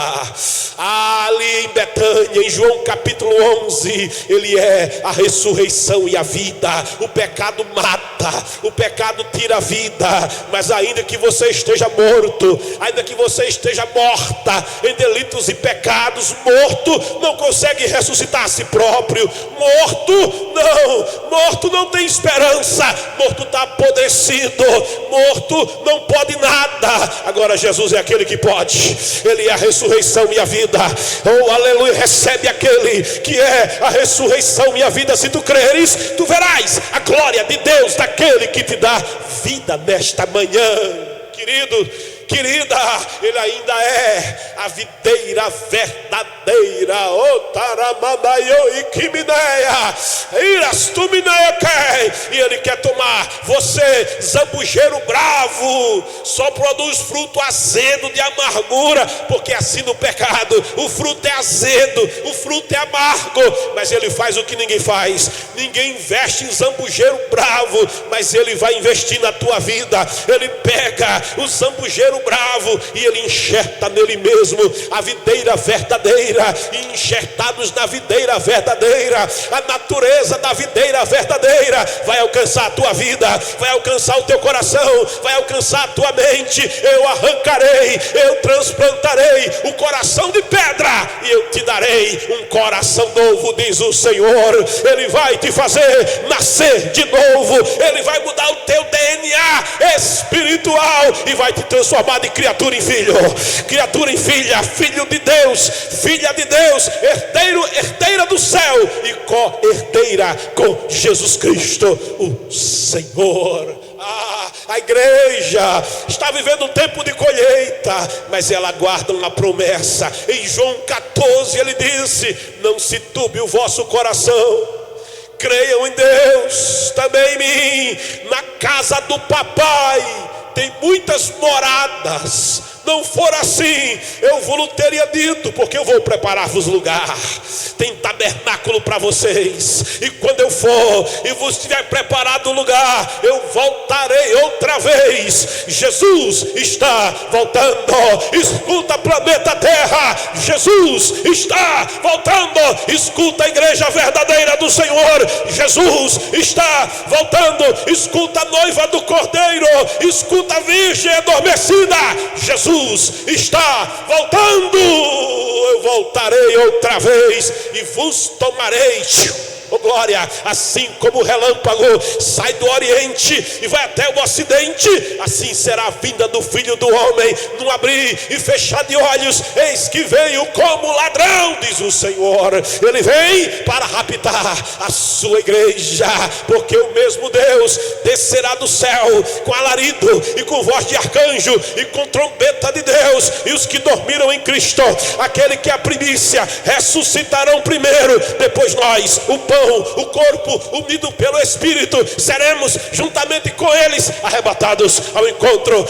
ali em Betânia, em João capítulo 11, ele é a ressurreição e a vida. O pecado mata, o pecado tira a vida. Mas ainda que você esteja morto, ainda que você esteja morta em delitos e pecados, morto não consegue ressuscitar a si próprio. Morto não tem esperança. Morto está apodrecido, morto não pode nada. Agora Jesus é aquele que pode. Ele é a ressurreição e a vida. Oh, aleluia. Recebe aquele que é a ressurreição e a vida. Se tu creres, tu verás a glória de Deus, daquele que te dá vida nesta manhã. Querida, ele ainda é a videira verdadeira. O taramadaio e quimineia, iras tu mineia quer. E ele quer tomar você, zambujeiro bravo, só produz fruto azedo de amargura, porque assim no pecado o fruto é azedo, o fruto é amargo. Mas ele faz o que ninguém faz. Ninguém investe em zambujeiro bravo, mas ele vai investir na tua vida. Ele pega o zambujeiro bravo e ele enxerta nele mesmo a videira verdadeira. E enxertados na videira verdadeira, a natureza da videira verdadeira vai alcançar a tua vida, vai alcançar o teu coração, vai alcançar a tua mente. Eu arrancarei, eu transplantarei o coração de pedra e eu te darei um coração novo, diz o Senhor. Ele vai te fazer nascer de novo, ele vai mudar o teu DNA espiritual e vai te transformar de criatura em filho, criatura em filha, filho de Deus, filha de Deus, herdeira do céu e co-herdeira com Jesus Cristo, o Senhor. A igreja está vivendo um tempo de colheita, mas ela aguarda uma promessa. Em João 14 ele disse: não se turbe o vosso coração, creiam em Deus, também em mim. Na casa do papai tem muitas moradas. Não for assim, eu vos teria dito, porque eu vou preparar-vos lugar. Tem tabernáculo para vocês. E quando eu for e vos tiver preparado o lugar, eu voltarei outra vez. Jesus está voltando. Escuta, planeta Terra, Jesus está voltando. Escuta, a igreja verdadeira do Senhor, Jesus está voltando. Escuta, a noiva do Cordeiro, escuta, a virgem adormecida, Jesus está voltando. Eu voltarei outra vez e vos tomarei. Oh glória, assim como o relâmpago sai do oriente e vai até o ocidente, assim será a vinda do Filho do Homem. No abrir e fechar de olhos, eis que veio como ladrão, diz o Senhor. Ele vem para raptar a sua igreja, porque o mesmo Deus descerá do céu com alarido e com voz de arcanjo e com trombeta de Deus, e os que dormiram em Cristo, aquele que é a primícia, ressuscitarão primeiro. Depois nós, o pão, o corpo unido pelo Espírito, seremos juntamente com eles arrebatados ao encontro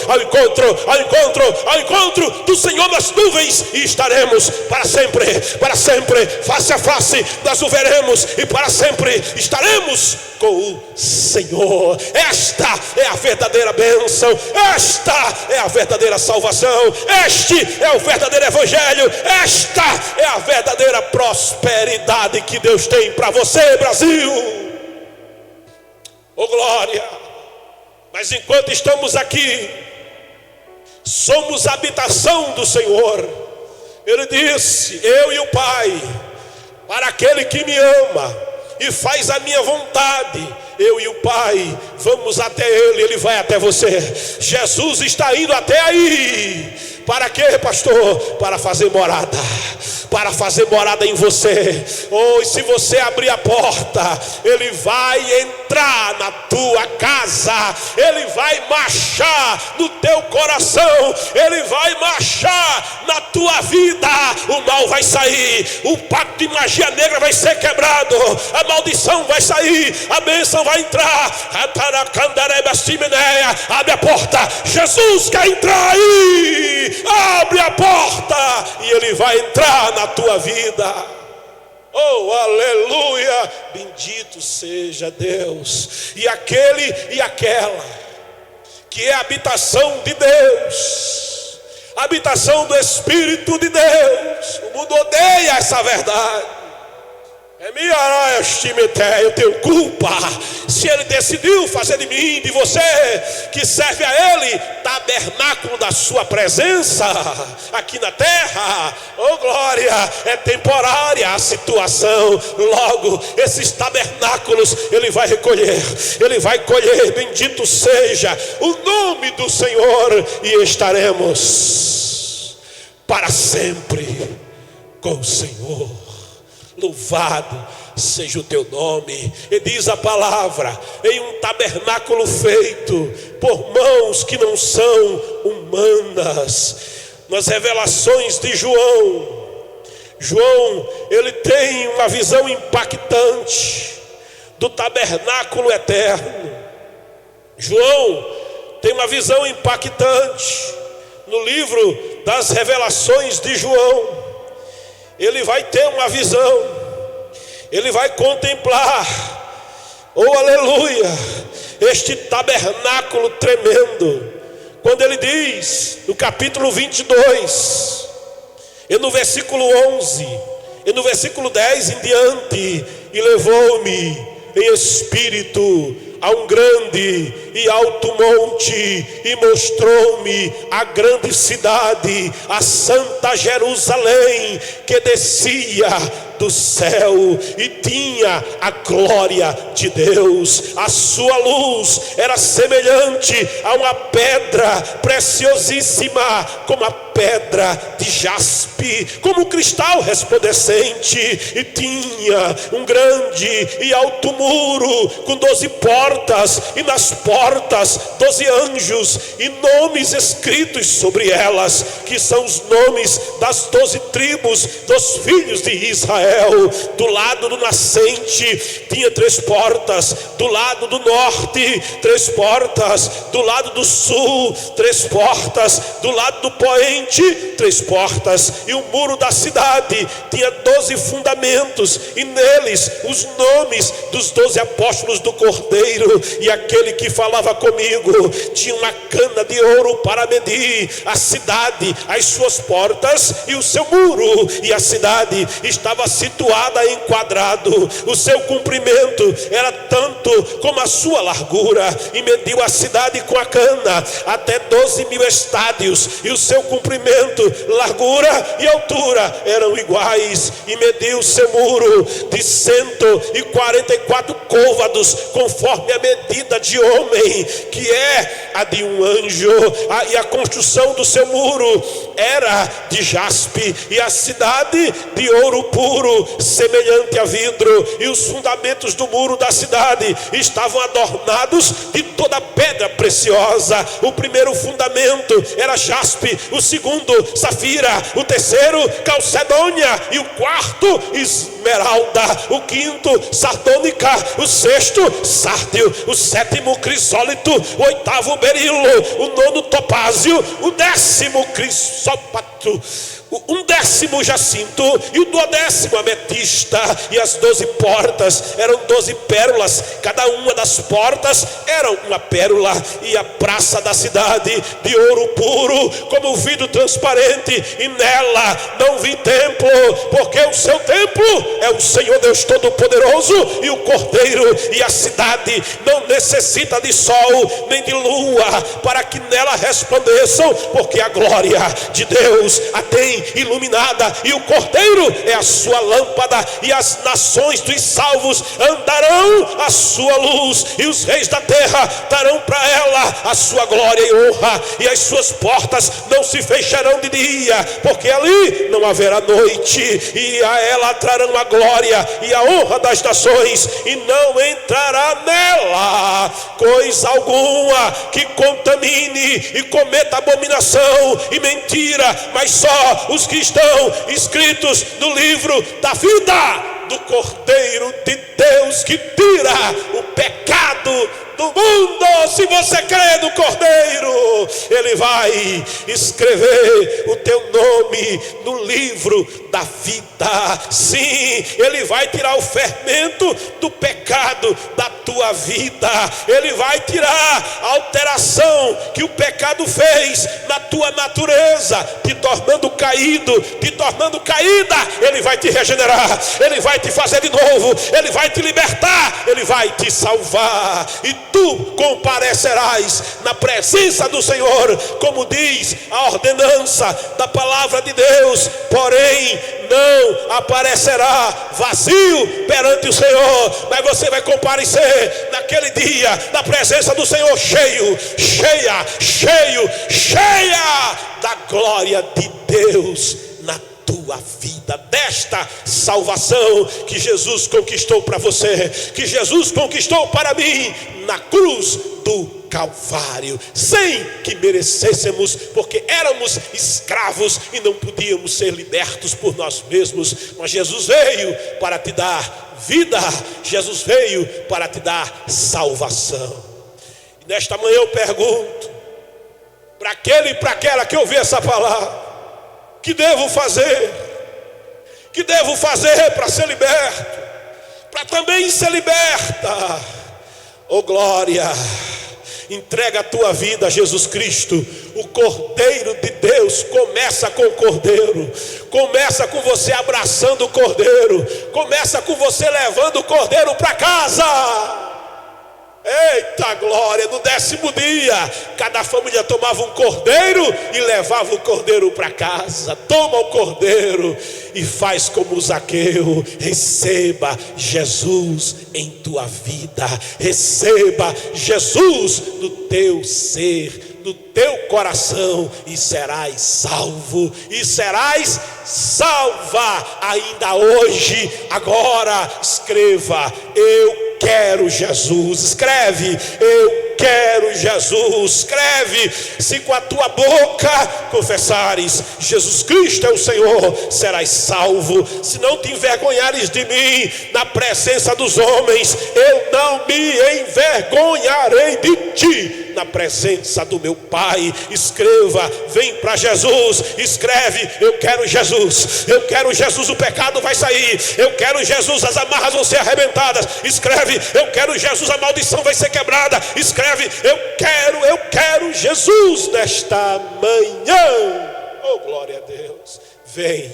do Senhor nas nuvens, e estaremos para sempre, face a face, nós o veremos e para sempre estaremos com o Senhor. Esta é a verdadeira bênção, esta é a verdadeira salvação, este é o verdadeiro evangelho, esta é a verdadeira prosperidade que Deus tem para você, Brasil. Oh glória! Mas enquanto estamos aqui, somos a habitação do Senhor. Ele disse: eu e o Pai, para aquele que me ama e faz a minha vontade, eu e o Pai vamos até Ele, Ele vai até você. Jesus está indo até aí. Para quê, pastor? Para fazer morada. Para fazer morada em você. E se você abrir a porta, Ele vai entrar na tua casa, Ele vai marchar no teu coração, Ele vai marchar na tua vida. O mal vai sair, o pacto de magia negra vai ser quebrado, a maldição vai sair, a bênção vai entrar. Abre a porta, Jesus quer entrar aí. Abre a porta e Ele vai entrar na tua vida. Oh, aleluia, bendito seja Deus. E aquele e aquela que é a habitação de Deus, a habitação do Espírito de Deus. O mundo odeia essa verdade. Eu tenho culpa se Ele decidiu fazer de mim, de você que serve a Ele, tabernáculo da sua presença aqui na terra. Oh glória, é temporária a situação. Logo esses tabernáculos Ele vai recolher, Ele vai colher. Bendito seja o nome do Senhor, e estaremos para sempre com o Senhor. Louvado seja o teu nome. E diz a palavra: em um tabernáculo feito por mãos que não são humanas. Nas revelações de João, ele tem uma visão impactante do tabernáculo eterno. João tem uma visão impactante no livro das revelações de João. Ele vai ter uma visão, ele vai contemplar, oh aleluia, este tabernáculo tremendo. Quando ele diz no capítulo 22, e no versículo 11, e no versículo 10 em diante: e levou-me em espírito a um grande e alto monte, e mostrou-me a grande cidade, a santa Jerusalém, que descia do céu, e tinha a glória de Deus. A sua luz era semelhante a uma pedra preciosíssima, como a pedra de jaspe, como cristal resplandecente, e tinha um grande e alto muro com 12 portas, e nas portas 12 anjos, e nomes escritos sobre elas, que são os nomes das 12 tribos dos filhos de Israel. Do lado do nascente tinha 3 portas, do lado do norte 3 portas, do lado do sul 3 portas, do lado do poente 3 portas. E o muro da cidade tinha 12 fundamentos, e neles os nomes dos 12 apóstolos do Cordeiro. E aquele que falava comigo tinha uma cana de ouro para medir a cidade, as suas portas e o seu muro. E a cidade estava situada em quadrado, o seu comprimento era tanto como a sua largura, e mediu a cidade com a cana até 12.000 estádios, e o seu comprimento, largura e altura eram iguais, e mediu o seu muro de 144 côvados, conforme a medida de homem, que é a de um anjo. E a construção do seu muro era de jaspe, e a cidade de ouro puro, semelhante a vidro. E os fundamentos do muro da cidade estavam adornados de toda pedra preciosa. O primeiro fundamento era jaspe, o segundo safira, o terceiro calcedônia, e o quarto esmeralda, o quinto sardônica, o sexto sárdio, o sétimo crisólito, o oitavo berilo, o nono topázio, o 10º crisópato, um 10º jacinto, e o 12º ametista. E as 12 portas eram 12 pérolas, cada uma das portas era uma pérola. E a praça da cidade de ouro puro, como vidro transparente, e nela não vi templo, porque o seu templo é o Senhor Deus Todo-Poderoso e o Cordeiro. E a cidade não necessita de sol nem de lua para que nela resplandeçam, porque a glória de Deus a tem bem iluminada, e o Cordeiro é a sua lâmpada, e as nações dos salvos andarão à sua luz, e os reis da terra darão para ela a sua glória e honra, e as suas portas não se fecharão de dia, porque ali não haverá noite, e a ela trarão a glória e a honra das nações, e não entrará nela coisa alguma que contamine e cometa abominação e mentira, mas só os que estão escritos no livro da vida do Cordeiro de Deus, que tira o pecado do mundo. Se você crê no Cordeiro, Ele vai escrever o teu nome no livro da vida. Sim, Ele vai tirar o fermento do pecado da tua vida. Ele vai tirar a alteração que o pecado fez na tua natureza, te tornando caído, te tornando caída. Ele vai te regenerar, Ele vai te fazer de novo, Ele vai te libertar, Ele vai te salvar, e tu comparecerás na presença do Senhor, como diz a ordenança da palavra de Deus. Porém não aparecerá vazio perante o Senhor, mas você vai comparecer naquele dia na presença do Senhor cheio da glória de Deus na tua vida, desta salvação que Jesus conquistou para você, que Jesus conquistou para mim na cruz do Calvário, sem que merecêssemos, porque éramos escravos e não podíamos ser libertos por nós mesmos. Mas Jesus veio para te dar vida, Jesus veio para te dar salvação. E nesta manhã eu pergunto para aquele e para aquela que ouviu essa palavra: que devo fazer? Que devo fazer para ser liberto? Para também ser liberta? Oh glória! Entrega a tua vida a Jesus Cristo, o Cordeiro de Deus. Começa com o Cordeiro, começa com você abraçando o Cordeiro, começa com você levando o Cordeiro para casa. Eita glória! No 10º dia, cada família tomava um cordeiro e levava o cordeiro para casa. Toma o cordeiro e faz como Zaqueu. Receba Jesus em tua vida, receba Jesus no teu ser, no teu coração, e serás salvo, e serás salva ainda hoje. Agora escreva: eu quero Jesus. Escreve: eu quero Jesus. Escreve: se com a tua boca confessares Jesus Cristo é o Senhor, serás salvo. Se não te envergonhares de mim na presença dos homens, eu não me envergonharei de ti na presença do meu Pai. Escreva: vem para Jesus. Escreve: eu quero Jesus, eu quero Jesus, o pecado vai sair. Eu quero Jesus, as amarras vão ser arrebentadas. Escreve: eu quero Jesus, a maldição vai ser quebrada. Escreve: eu quero Jesus nesta manhã. Oh glória a Deus! Vem,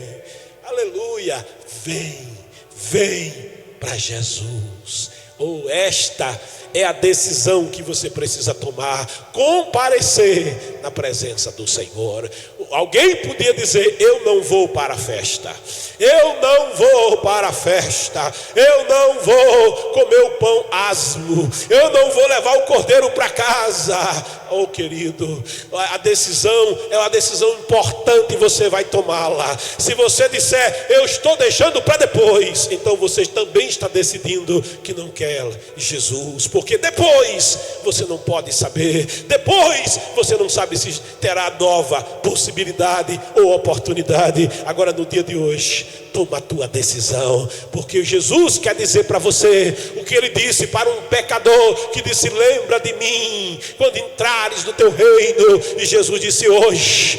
aleluia, vem para Jesus. Oh, esta é a decisão que você precisa tomar: comparecer na presença do Senhor. Alguém podia dizer: eu não vou para a festa, eu não vou para a festa, eu não vou comer o pão asmo, eu não vou levar o cordeiro para casa. Oh querido, a decisão é uma decisão importante, você vai tomá-la. Se você disser: eu estou deixando para depois, então você também está decidindo que não quer Jesus, porque depois você não pode saber, depois você não sabe se terá nova possibilidade ou oportunidade. Agora, no dia de hoje, toma a tua decisão, porque Jesus quer dizer para você o que Ele disse para um pecador que disse: lembra de mim quando entrares no teu reino. E Jesus disse: hoje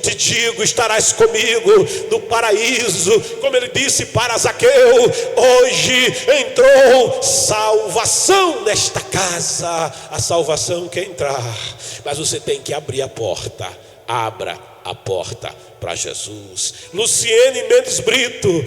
te digo, estarás comigo no paraíso. Como Ele disse para Zaqueu: hoje entrou salvação nesta casa. A salvação quer entrar, mas você tem que abrir a porta. Abra a porta para Jesus. Luciene Mendes Brito,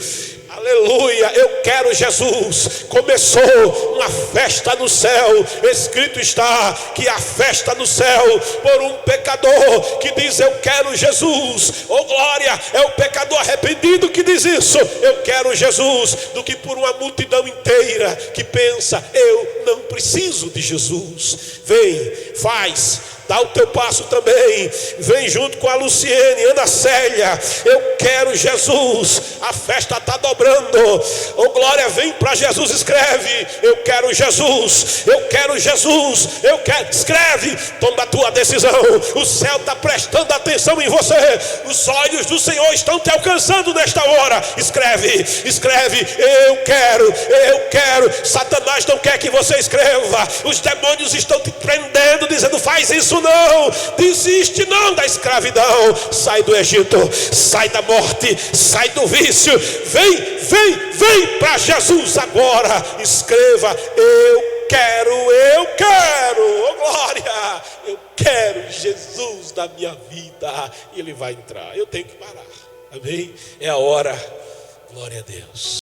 aleluia, eu quero Jesus. Começou uma festa no céu. Escrito está que a festa no céu por um pecador que diz eu quero Jesus. Oh glória, é o pecador arrependido que diz isso, eu quero Jesus, do que por uma multidão inteira que pensa eu não preciso de Jesus. Vem, faz, dá o teu passo também. Vem junto com a Luciene, Ana Célia. Eu quero Jesus. A festa está dobrando. Oh glória, vem para Jesus. Escreve, eu quero Jesus. Eu quero Jesus. Eu quero. Escreve, toma a tua decisão. O céu está prestando atenção em você. Os olhos do Senhor estão te alcançando nesta hora. Escreve, escreve. Eu quero, eu quero. Satanás não quer que você escreva. Os demônios estão te prendendo, dizendo faz isso não, desiste não da escravidão. Sai do Egito, sai da morte, sai do vício. Vem para Jesus agora. Escreva, eu quero, oh glória, eu quero Jesus na minha vida. E Ele vai entrar, eu tenho que parar, amém? É a hora, glória a Deus.